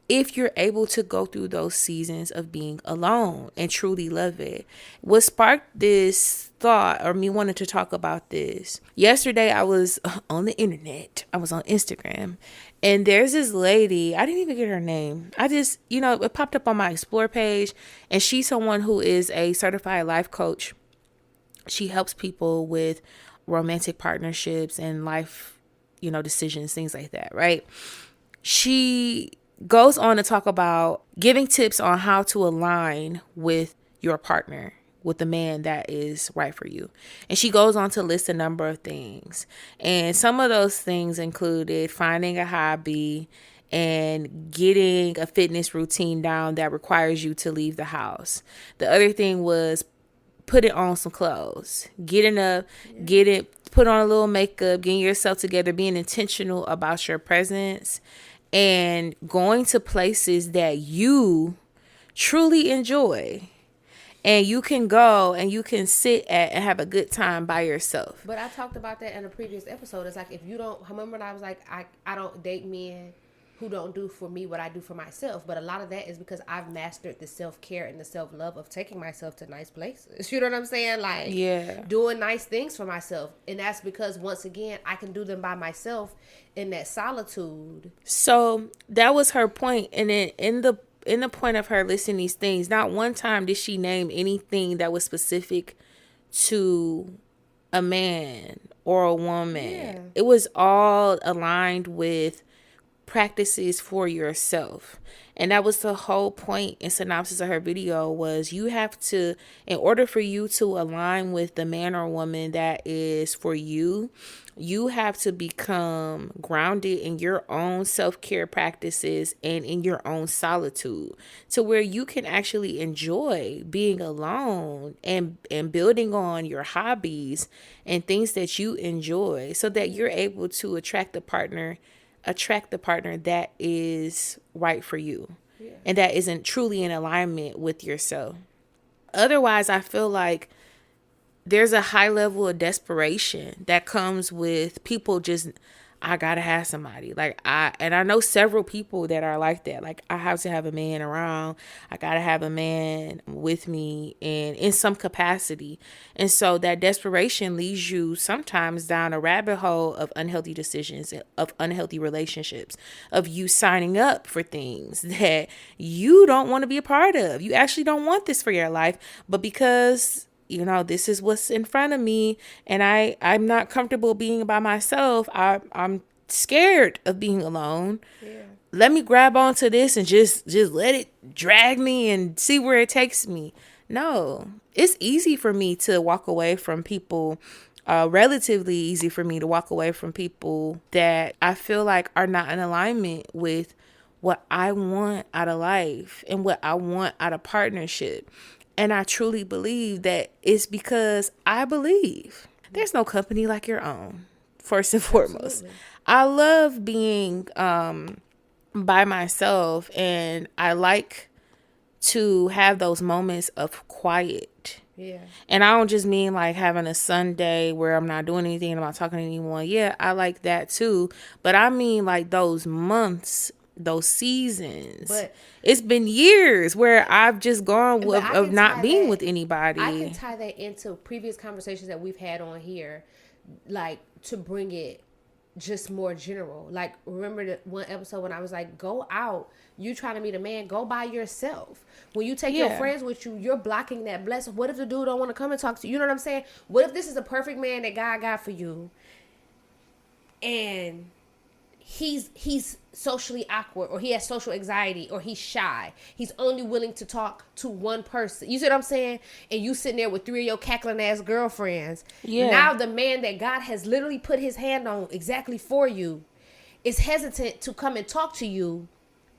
if you're able to go through those seasons of being alone and truly love it. What sparked this thought or me wanting to talk about this, yesterday I was on the internet. I was on Instagram, and there's this lady, I didn't even get her name. I just, it popped up on my Explore page, and she's someone who is a certified life coach. She helps people with romantic partnerships and life, decisions, things like that, right? She goes on to talk about giving tips on how to align with your partner, with the man that is right for you. And she goes on to list a number of things. And some of those things included finding a hobby and getting a fitness routine down that requires you to leave the house. The other thing was putting on some clothes, getting up, put on a little makeup, getting yourself together, being intentional about your presence, and going to places that you truly enjoy. And you can go and you can sit at and have a good time by yourself. But I talked about that in a previous episode. It's like, if you don't, remember when I was like, I don't date men who don't do for me what I do for myself. But a lot of that is because I've mastered the self-care and the self-love of taking myself to nice places. You know what I'm saying? Like, doing nice things for myself. And that's because, once again, I can do them by myself in that solitude. So that was her point. And then in the point of her listing these things, not one time did she name anything that was specific to a man or a woman. Yeah. It was all aligned with practices for yourself. And that was the whole point and synopsis of her video, was you have to, in order for you to align with the man or woman that is for you, you have to become grounded in your own self-care practices and in your own solitude, to where you can actually enjoy being alone and building on your hobbies and things that you enjoy, so that you're able to attract the partner that is right for you, and that isn't truly in alignment with yourself. Otherwise, I feel like there's a high level of desperation that comes with people just, I gotta have somebody. I know several people that are like that. Like, I have to have a man around. I gotta have a man with me and in some capacity. And so that desperation leads you sometimes down a rabbit hole of unhealthy decisions, of unhealthy relationships, of you signing up for things that you don't want to be a part of. You actually don't want this for your life, but because this is what's in front of me, and I'm not comfortable being by myself. I'm scared of being alone. Yeah. Let me grab onto this and just let it drag me and see where it takes me. No, it's easy for me to walk away from people, relatively easy for me to walk away from people that I feel like are not in alignment with what I want out of life and what I want out of partnership. And I truly believe that it's because I believe there's no company like your own, first and foremost. Absolutely. I love being by myself, and I like to have those moments of quiet. Yeah. And I don't just mean like having a Sunday where I'm not doing anything and I'm not talking to anyone. Yeah, I like that too. But I mean like those months, those seasons. But it's been years where I've just gone of not being with anybody. I can tie that into previous conversations that we've had on here, like, to bring it just more general. Like, remember the one episode when I was like, go out, you trying to meet a man, go by yourself. When you take your friends with you, you're blocking that blessing. What if the dude don't want to come and talk to you? You know what I'm saying? What if this is the perfect man that God got for you, and he's socially awkward, or he has social anxiety, or he's shy. He's only willing to talk to one person. You see what I'm saying? And you sitting there with 3 of your cackling ass girlfriends. Yeah. Now the man that God has literally put his hand on exactly for you is hesitant to come and talk to you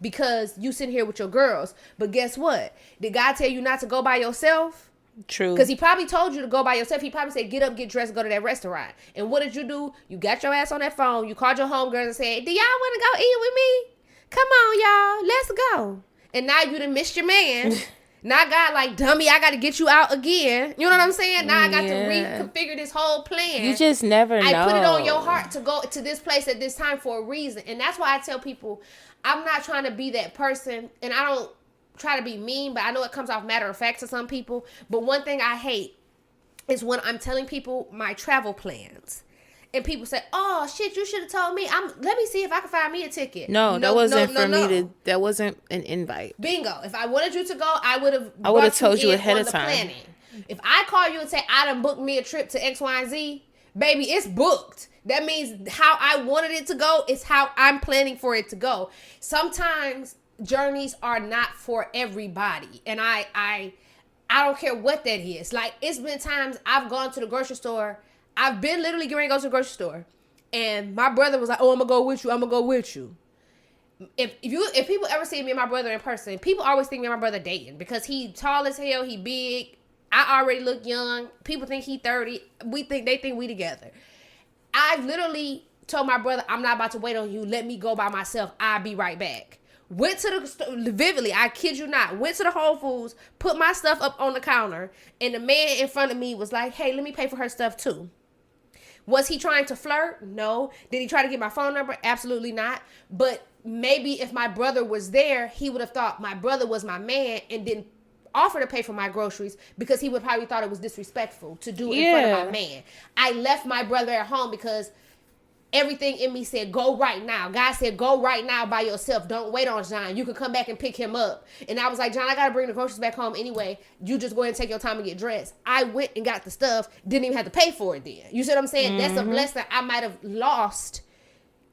because you sit here with your girls. But guess what? Did God tell you not to go by yourself? True. Because he probably told you to go by yourself. He probably said, get up, get dressed, go to that restaurant. And what did you do? You got your ass on that phone. You called your homegirls and said, do y'all want to go eat with me? Come on, y'all. Let's go. And now you done missed your man. Now God like, dummy, I got to get you out again. You know what I'm saying? Now I got to reconfigure this whole plan. You just never know. I put it on your heart to go to this place at this time for a reason. And that's why I tell people, I'm not trying to be that person. And I don't try to be mean, but I know it comes off matter of fact to some people. But one thing I hate is when I'm telling people my travel plans. And people say, "Oh shit, you should have told me. Let me see if I can find me a ticket." No, that wasn't for me to. That wasn't an invite. Bingo. If I wanted you to go, I would have told you ahead of time. Planning. If I call you and say I done booked me a trip to X, Y, and Z, baby, it's booked. That means how I wanted it to go is how I'm planning for it to go. Sometimes journeys are not for everybody, and I don't care what that is. Like, it's been times I've gone to the grocery store. I've been literally getting ready to go to the grocery store, and my brother was like, "Oh, I'm gonna go with you. I'm gonna go with you." If people ever see me and my brother in person, people always think me and my brother dating because he tall as hell, he big. I already look young. People think he 30. They think we together. I've literally told my brother, "I'm not about to wait on you. Let me go by myself. I'll be right back." Went to the store, vividly, I kid you not, went to the Whole Foods, put my stuff up on the counter, and the man in front of me was like, "Hey, let me pay for her stuff too." Was he trying to flirt? No. Did he try to get my phone number? Absolutely not. But maybe if my brother was there, he would have thought my brother was my man and didn't offer to pay for my groceries because he would probably thought it was disrespectful to do it in front of my man. I left my brother at home because everything in me said, go right now. God said, go right now by yourself. Don't wait on John. You can come back and pick him up. And I was like, John, I got to bring the groceries back home anyway. You just go ahead and take your time and get dressed. I went and got the stuff. Didn't even have to pay for it then. You see what I'm saying? Mm-hmm. That's a blessing I might have lost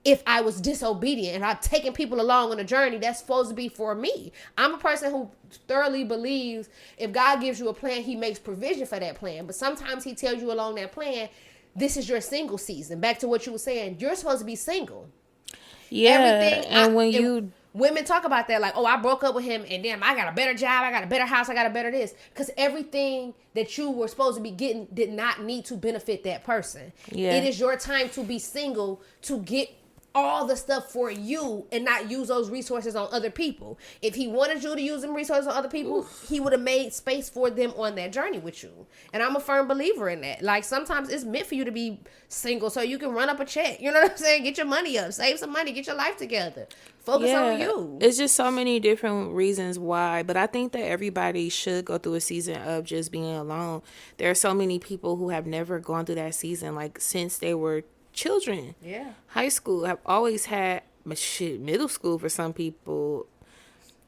if I was disobedient and I've taken people along on a journey that's supposed to be for me. I'm a person who thoroughly believes if God gives you a plan, he makes provision for that plan. But sometimes he tells you along that plan, this is your single season. Back to what you were saying. You're supposed to be single. Yeah. Women talk about that like, oh, I broke up with him and damn, I got a better job. I got a better house. I got a better this. Because everything that you were supposed to be getting did not need to benefit that person. Yeah. It is your time to be single to get all the stuff for you and not use those resources on other people. If he wanted you to use them resources on other people, he would have made space for them on that journey with you. And I'm a firm believer in that. Like, sometimes it's meant for you to be single so you can run up a check. You know what I'm saying? Get your money up. Save some money. Get your life together. Focus on you. It's just so many different reasons why. But I think that everybody should go through a season of just being alone. There are so many people who have never gone through that season, like, since they were children. High school have always had middle school for some people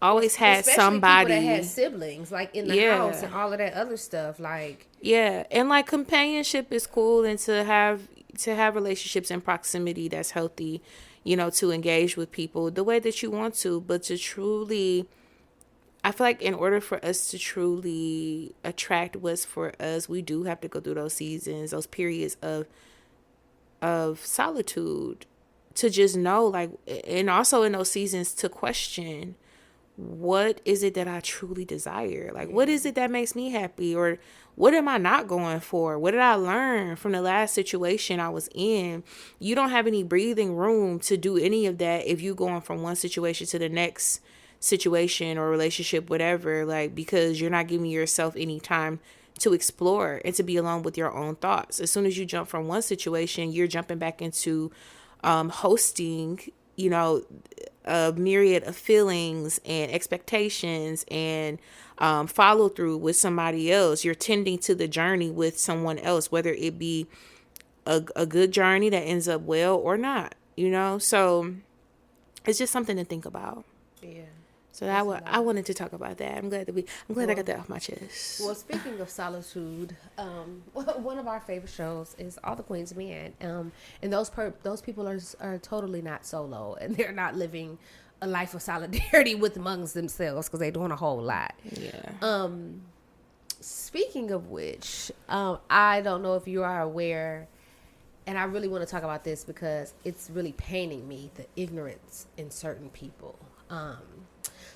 always had especially somebody people that had siblings like in the house and all of that other stuff like and like companionship is cool and to have relationships in proximity that's healthy, you know, to engage with people the way that you want to, but to truly, I feel like in order for us to truly attract what's for us, we do have to go through those seasons, those periods of solitude, to just know, like, and also in those seasons to question, what is it that I truly desire? Like, what is it that makes me happy? Or what am I not going for? What did I learn from the last situation I was in? You don't have any breathing room to do any of that if you're going from one situation to the next situation or relationship, whatever, like, because you're not giving yourself any time to explore and to be alone with your own thoughts. As soon as you jump from one situation, you're jumping back into hosting, you know, a myriad of feelings and expectations and follow through with somebody else. You're tending to the journey with someone else, whether it be a good journey that ends up well or not, you know? So it's just something to think about. Yeah. So I wanted to talk about that. I'm glad I got that off my chest. Well, speaking of solitude, one of our favorite shows is All the Queen's Men, and those people are totally not solo, and they're not living a life of solidarity with amongst themselves because they're doing a whole lot. Yeah. Speaking of which, I don't know if you are aware, and I really want to talk about this because it's really paining me, the ignorance in certain people.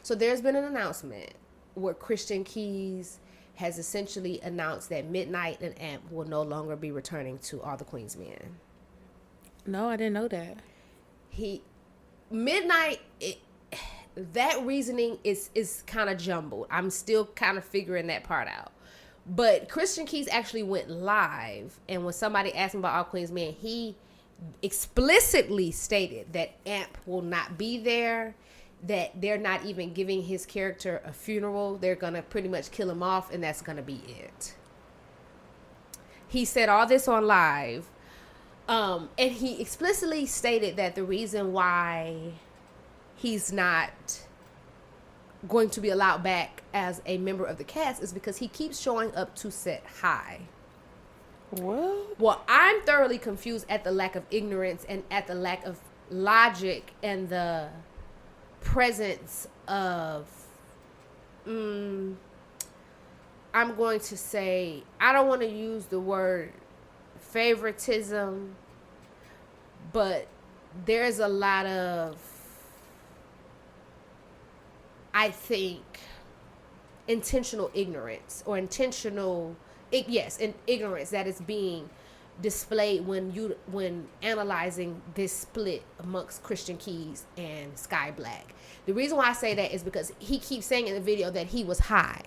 So there's been an announcement where Christian Keys has essentially announced that Midnight and Amp will no longer be returning to All the Queen's Men. No, I didn't know that. That reasoning is kind of jumbled. I'm still kind of figuring that part out. But Christian Keys actually went live, and when somebody asked him about All Queen's Men, he explicitly stated that Amp will not be there, that they're not even giving his character a funeral. They're going to pretty much kill him off, and that's going to be it. He said all this on live, and he explicitly stated that the reason why he's not going to be allowed back as a member of the cast is because he keeps showing up to set high. What? Well, I'm thoroughly confused at the lack of ignorance and at the lack of logic and the presence of I'm going to say, I don't want to use the word favoritism, but there's a lot of, I think, intentional ignorance or ignorance that is being displayed when analyzing this split amongst Christian Keys and Sky Black. The reason why I say that is because he keeps saying in the video that he was high.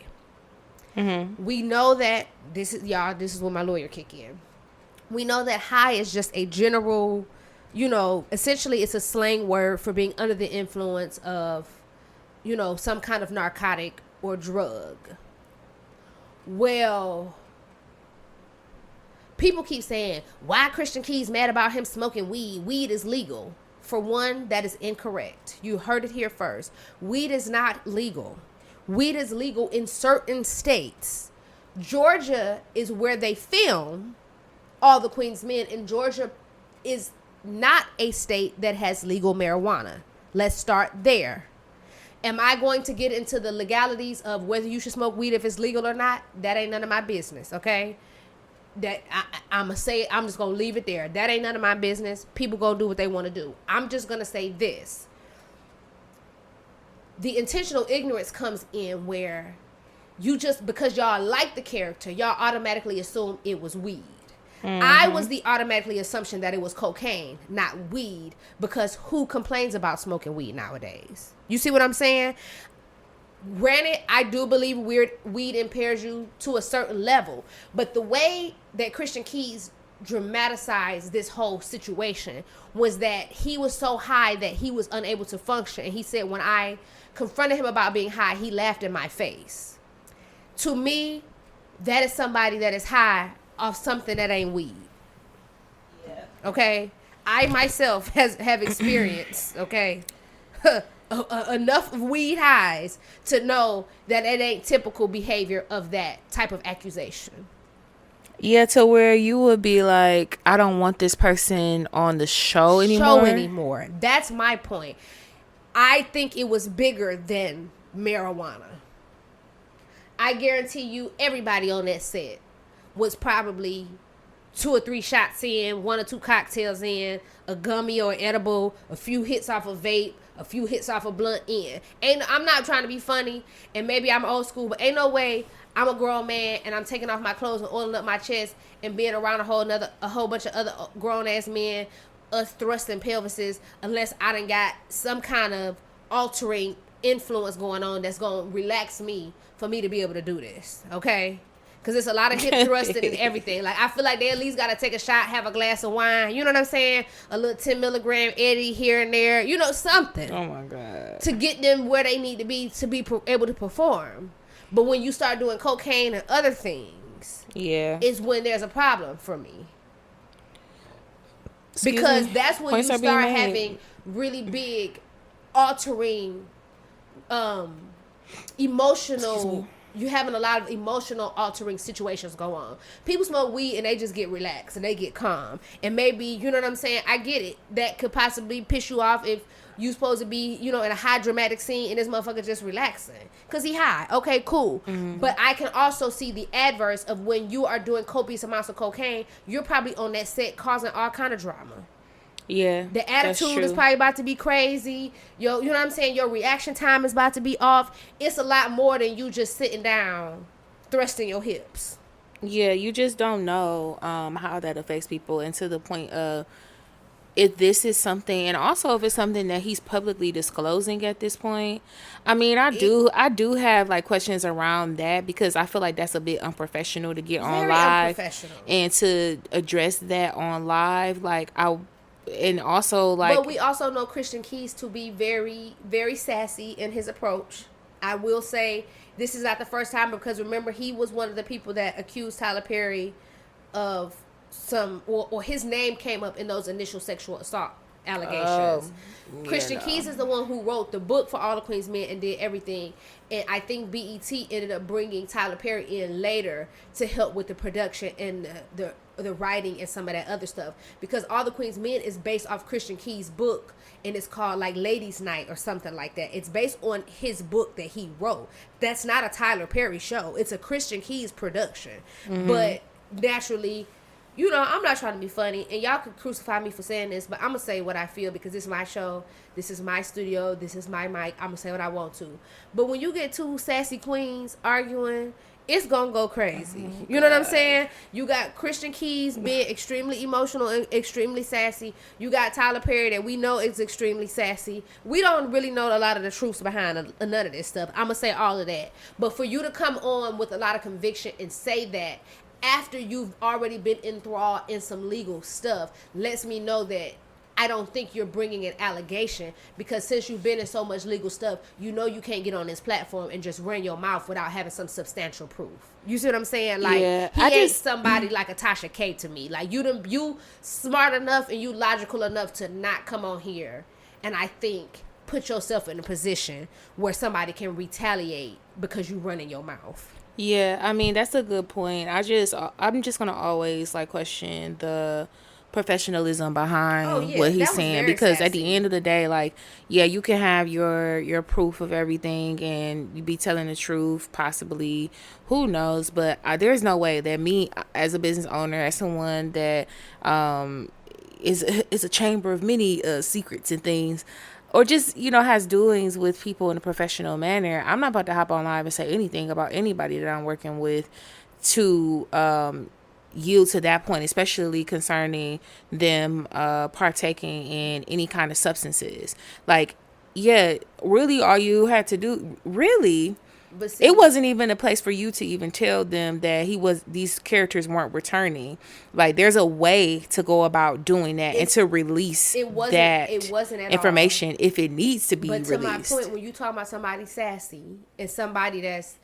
Mm-hmm. We know that this is where my lawyer kick in. We know that high is just a general, essentially it's a slang word for being under the influence of, some kind of narcotic or drug. Well, people keep saying, why Christian Keys mad about him smoking weed? Weed is legal. For one, that is incorrect. You heard it here first. Weed is not legal. Weed is legal in certain states. Georgia is where they film All the Queen's Men, and Georgia is not a state that has legal marijuana. Let's start there. Am I going to get into the legalities of whether you should smoke weed if it's legal or not? That ain't none of my business, okay? That I'm just going to leave it there. That ain't none of my business. People go do what they want to do. I'm just going to say this. The intentional ignorance comes in where you just, because y'all like the character, y'all automatically assume it was weed. Mm-hmm. I was the automatically assumption that it was cocaine, not weed, because who complains about smoking weed nowadays? You see what I'm saying? Granted, I do believe weed impairs you to a certain level, but the way that Christian Keys dramatized this whole situation was that he was so high that he was unable to function. And he said when I confronted him about being high, he laughed in my face. To me, that is somebody that is high off something that ain't weed. Yeah. Okay? I myself have experienced, okay, enough weed highs to know that it ain't typical behavior of that type of accusation. Yeah, to where you would be like, I don't want this person on the show anymore. That's my point. I think it was bigger than marijuana. I guarantee you everybody on that set was probably 2 or 3 shots in, 1 or 2 cocktails in, a gummy or edible, a few hits off a vape, a few hits off a blunt in. I'm not trying to be funny, and maybe I'm old school, but ain't no way I'm a grown man and I'm taking off my clothes and oiling up my chest and being around a whole bunch of other grown ass men, us thrusting pelvises, unless I done got some kind of altering influence going on that's gonna relax me for me to be able to do this, okay? Because it's a lot of hip thrusting and everything. Like, I feel like they at least got to take a shot, have a glass of wine. You know what I'm saying? A little 10 milligram Eddie here and there. Something. Oh, my God. To get them where they need to be able to perform. But when you start doing cocaine and other things, is when there's a problem for me. Because that's when you start having really big, altering, emotional... You're having a lot of emotional altering situations go on. People smoke weed and they just get relaxed and they get calm. And maybe, you know what I'm saying? I get it. That could possibly piss you off if you supposed to be, in a high dramatic scene and this motherfucker just relaxing. Because he high. Okay, cool. Mm-hmm. But I can also see the adverse of when you are doing copious amounts of cocaine, you're probably on that set causing all kind of drama. Yeah, The attitude is probably about to be crazy. You know what I'm saying? Your reaction time is about to be off. It's a lot more than you just sitting down, thrusting your hips. Yeah, you just don't know how that affects people, and to the point of if this is something, and also if it's something that he's publicly disclosing at this point. I mean, I do have like questions around that, because I feel like that's a bit unprofessional to get on live and to address that on live. Like and also like, but we also know Christian Keys to be very, very sassy in his approach. I will say this is not the first time, because remember, he was one of the people that accused Tyler Perry of some, or his name came up in those initial sexual assault allegations. Christian Keys is the one who wrote the book for All the Queen's Men and did everything. And I think BET ended up bringing Tyler Perry in later to help with the production and the writing and some of that other stuff, because All the Queen's Men is based off Christian Keys' book, and it's called like Ladies Night or something like that. It's based on his book that he wrote. That's not a Tyler Perry show. It's a Christian Keys production. But naturally, you know, I'm not trying to be funny, and y'all could crucify me for saying this, but I'm going to say what I feel, because this is my show, this is my studio, this is my mic, I'm going to say what I want to. But when you get two sassy queens arguing, it's going to go crazy. You know what I'm saying? You got Christian Keys being extremely emotional and extremely sassy. You got Tyler Perry that we know is extremely sassy. We don't really know a lot of the truths behind none of this stuff. I'm going to say all of that. But for you to come on with a lot of conviction and say that after you've already been enthralled in some legal stuff, lets me know that I don't think you're bringing an allegation, because since you've been in so much legal stuff, you know you can't get on this platform and just run your mouth without having some substantial proof. You see what I'm saying? Like, he ain't somebody like a Tasha K to me. Like, you smart enough and you logical enough to not come on here and I think put yourself in a position where somebody can retaliate because you running your mouth. Yeah, I mean, that's a good point. I'm just gonna always like question the professionalism behind what he's saying, because sassy. At the end of the day, like, yeah, you can have your proof of everything and you be telling the truth, possibly, who knows, but there's no way that me as a business owner, as someone that is a chamber of many secrets and things, or just, you know, has doings with people in a professional manner, I'm not about to hop on live and say anything about anybody that I'm working with to yield to that point, especially concerning them partaking in any kind of substances. Like, yeah, really all you had to do, really, but see, it wasn't even a place for you to even tell them that these characters weren't returning. Like, there's a way to go about doing that and to release that information if it needs to be released. But to my point, when you talk about somebody sassy and somebody that's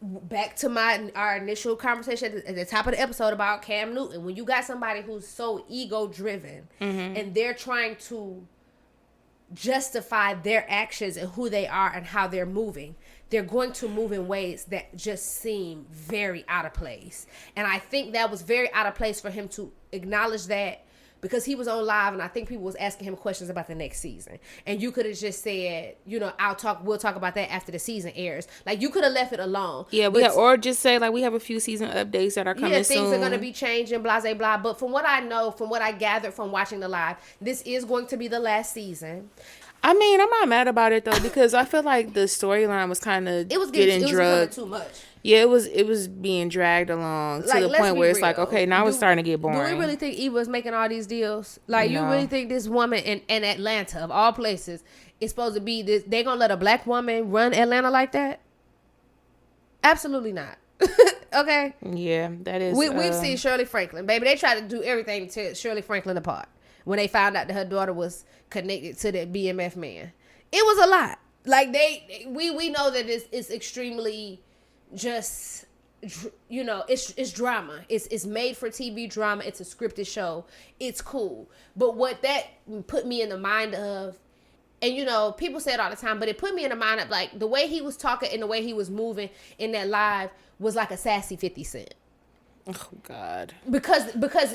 back to our initial conversation at the top of the episode about Cam Newton, when you got somebody who's so ego driven and they're trying to justify their actions and who they are and how they're moving, they're going to move in ways that just seem very out of place. And I think that was very out of place for him to acknowledge that, because he was on live and I think people was asking him questions about the next season. And you could have just said, you know, we'll talk about that after the season airs. Like, you could have left it alone. Yeah, or just say, like, we have a few season updates that are coming soon. Yeah, things are going to be changing, blah, blah, blah. But from what I know, from what I gathered from watching the live, this is going to be the last season. I mean, I'm not mad about it, though, because I feel like the storyline was kind of getting drugged too much. Yeah, it was being dragged along to the point where it's like, okay, now it's starting to get boring. Do we really think Eva is making all these deals? Like, you really think this woman in Atlanta, of all places, is supposed to be this? They gonna let a black woman run Atlanta like that? Absolutely not. Okay. Yeah, that is. We've seen Shirley Franklin, baby. They tried to do everything to tear Shirley Franklin apart when they found out that her daughter was connected to that BMF man. It was a lot. Like, we know that it's extremely just, you know, it's drama. It's made for TV drama. It's a scripted show. It's cool. But what that put me in the mind of, and, you know, people say it all the time, but it put me in the mind of, like, the way he was talking and the way he was moving in that live was like a sassy 50 Cent. Oh, God. Because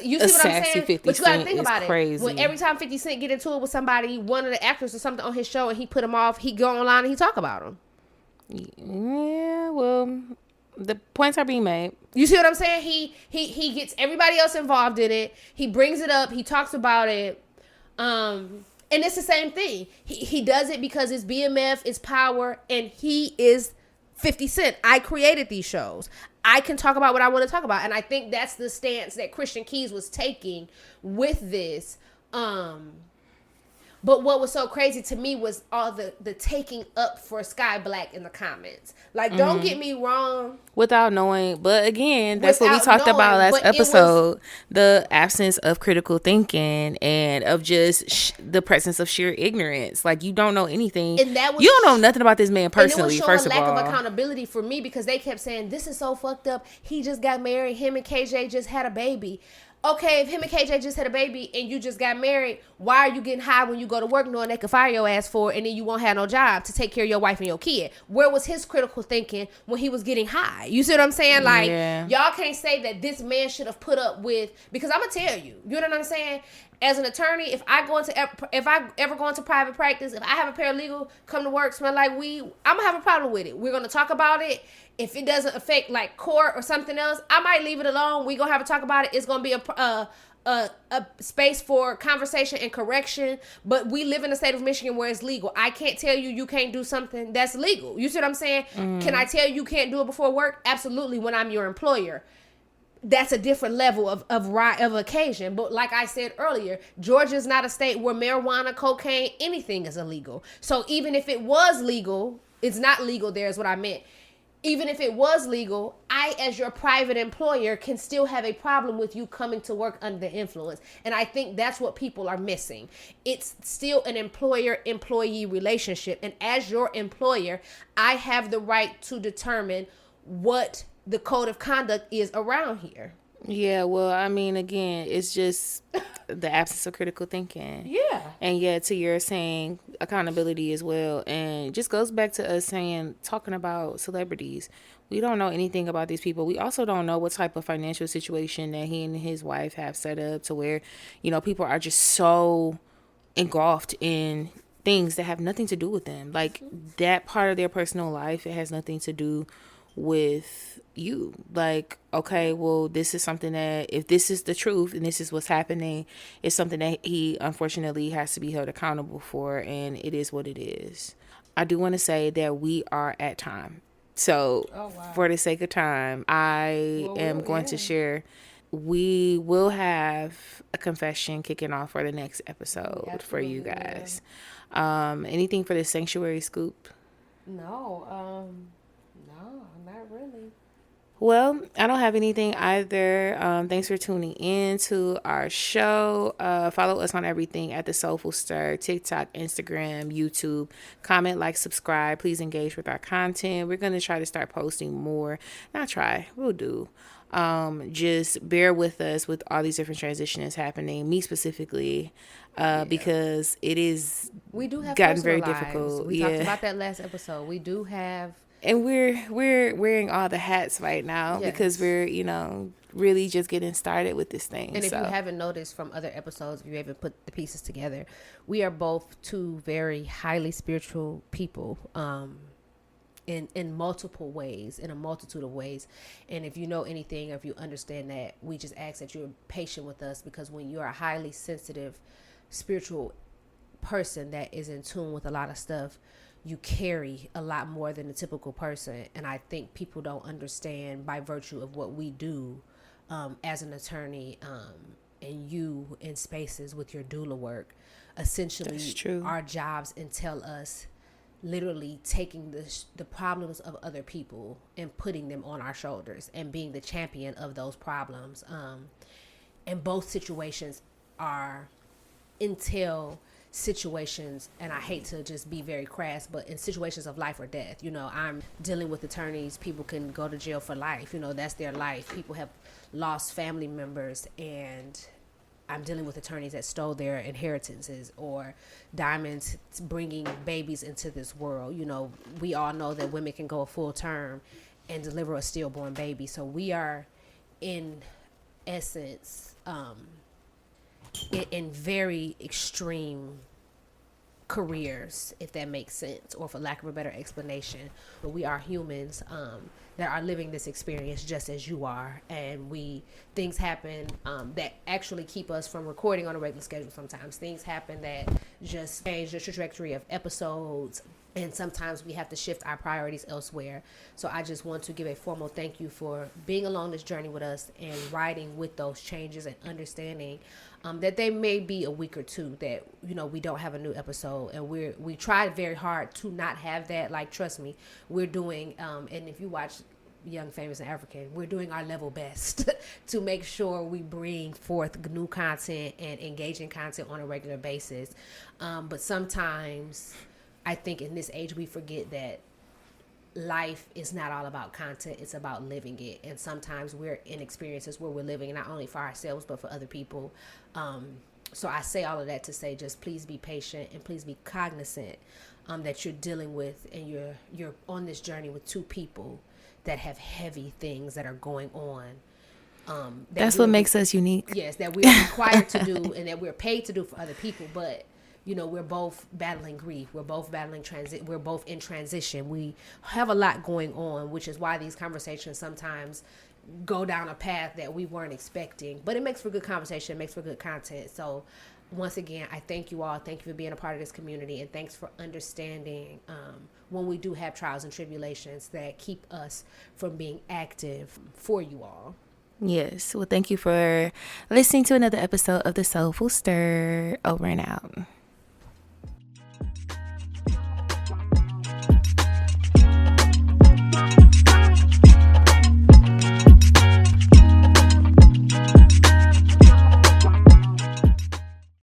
you see what I'm saying? 50 but you got to think about crazy. It. When every time 50 Cent get into it with somebody, one of the actors or something on his show, and he put him off, he go online and he talk about him. Yeah, well, the points are being made. You see what I'm saying? He gets everybody else involved in it. He brings it up. He talks about it. And it's the same thing. He does it because it's BMF, it's power, and he is 50 Cent. I created these shows. I can talk about what I want to talk about. And I think that's the stance that Christian Keys was taking with this. But what was so crazy to me was all the taking up for Sky Black in the comments. Like, don't get me wrong. Without knowing. But again, that's what we talked about last episode. The absence of critical thinking and of just the presence of sheer ignorance. Like, you don't know anything. And that was, you don't know nothing about this man personally, first of all. And it was showing lack of accountability for me because they kept saying, this is so fucked up. He just got married. Him and KJ just had a baby. Okay, if him and KJ just had a baby and you just got married, why are you getting high when you go to work knowing they can fire your ass for it and then you won't have no job to take care of your wife and your kid? Where was his critical thinking when he was getting high? You see what I'm saying? Like, y'all can't say that this man should have put up with, because I'm going to tell you, you know what I'm saying? As an attorney, if I ever go into private practice, if I have a paralegal come to work smell like weed, I'm going to have a problem with it. We're going to talk about it. If it doesn't affect like court or something else, I might leave it alone. We're going to have a talk about it. It's going to be a space for conversation and correction. But we live in the state of Michigan where it's legal. I can't tell you you can't do something that's legal. You see what I'm saying? Can I tell you can't do it before work? Absolutely, when I'm your employer. That's a different level of occasion. But like I said earlier, Georgia's not a state where marijuana, cocaine, anything is illegal. So even if it was legal, it's not legal there is what I meant. Even if it was legal, I, as your private employer, can still have a problem with you coming to work under the influence. And I think that's what people are missing. It's still an employer-employee relationship. And as your employer, I have the right to determine what the code of conduct is around here. Yeah, well, I mean, again, it's just the absence of critical thinking. Yeah. And yeah, to your saying accountability as well. And it just goes back to us talking about celebrities. We don't know anything about these people. We also don't know what type of financial situation that he and his wife have set up to where, you know, people are just so engulfed in things that have nothing to do with them. Like, that part of their personal life, it has nothing to do with you. Like, okay, well, this is something that, if this is the truth and this is what's happening, it's something that he unfortunately has to be held accountable for, and it is what it is. I do want to say that we are at time. So for the sake of time, I am going to share, we will have a confession kicking off for the next episode for you guys. Anything for the sanctuary scoop? No, not really. Well, I don't have anything either. Thanks for tuning in to our show. Follow us on everything at The Soulful Stir, TikTok, Instagram, YouTube. Comment, like, subscribe. Please engage with our content. We're going to try to start posting more. Not try. We'll do. Just bear with us with all these different transitions happening. Me specifically, because it is we do have gotten very lives. Difficult. We talked about that last episode. We do have. And we're wearing all the hats right now because we're, really just getting started with this thing. And if you haven't noticed from other episodes, if you haven't put the pieces together, we are both two very highly spiritual people, in multiple ways, in a multitude of ways. And if you know anything, or if you understand that, we just ask that you're patient with us, because when you're a highly sensitive spiritual person that is in tune with a lot of stuff, you carry a lot more than the typical person. And I think people don't understand, by virtue of what we do as an attorney, and you in spaces with your doula work, essentially our jobs entail us literally taking the problems of other people and putting them on our shoulders and being the champion of those problems. And both situations entail situations, and I hate to just be very crass, but in situations of life or death. I'm dealing with attorneys. People can go to jail for life. That's their life. People have lost family members, and I'm dealing with attorneys that stole their inheritances, or diamonds bringing babies into this world. We all know that women can go a full term and deliver a stillborn baby. So we are, in essence, in very extreme careers, if that makes sense, or for lack of a better explanation. But we are humans that are living this experience just as you are, and things happen that actually keep us from recording on a regular schedule. Sometimes things happen that just change the trajectory of episodes, and sometimes we have to shift our priorities elsewhere. So I just want to give a formal thank you for being along this journey with us and riding with those changes and understanding that they may be a week or two that, you know, we don't have a new episode. And we tried very hard to not have that. Like, trust me, we're doing, and if you watch Young, Famous, and African, we're doing our level best to make sure we bring forth new content and engaging content on a regular basis. But sometimes I think in this age we forget that life is not all about content, it's about living it. And sometimes we're in experiences where we're living not only for ourselves but for other people. So I say all of that to say, just please be patient and please be cognizant that you're dealing with, and you're on this journey with two people that have heavy things that are going on. That's what makes us unique. Yes, that we're required to do and that we're paid to do for other people. But, you know, we're both battling grief. We're both battling transit. We're both in transition. We have a lot going on, which is why these conversations sometimes go down a path that we weren't expecting. But it makes for good conversation. It makes for good content. So once again, I thank you all. Thank you for being a part of this community. And thanks for understanding when we do have trials and tribulations that keep us from being active for you all. Yes. Well, thank you for listening to another episode of The Soulful Stir. Over and out.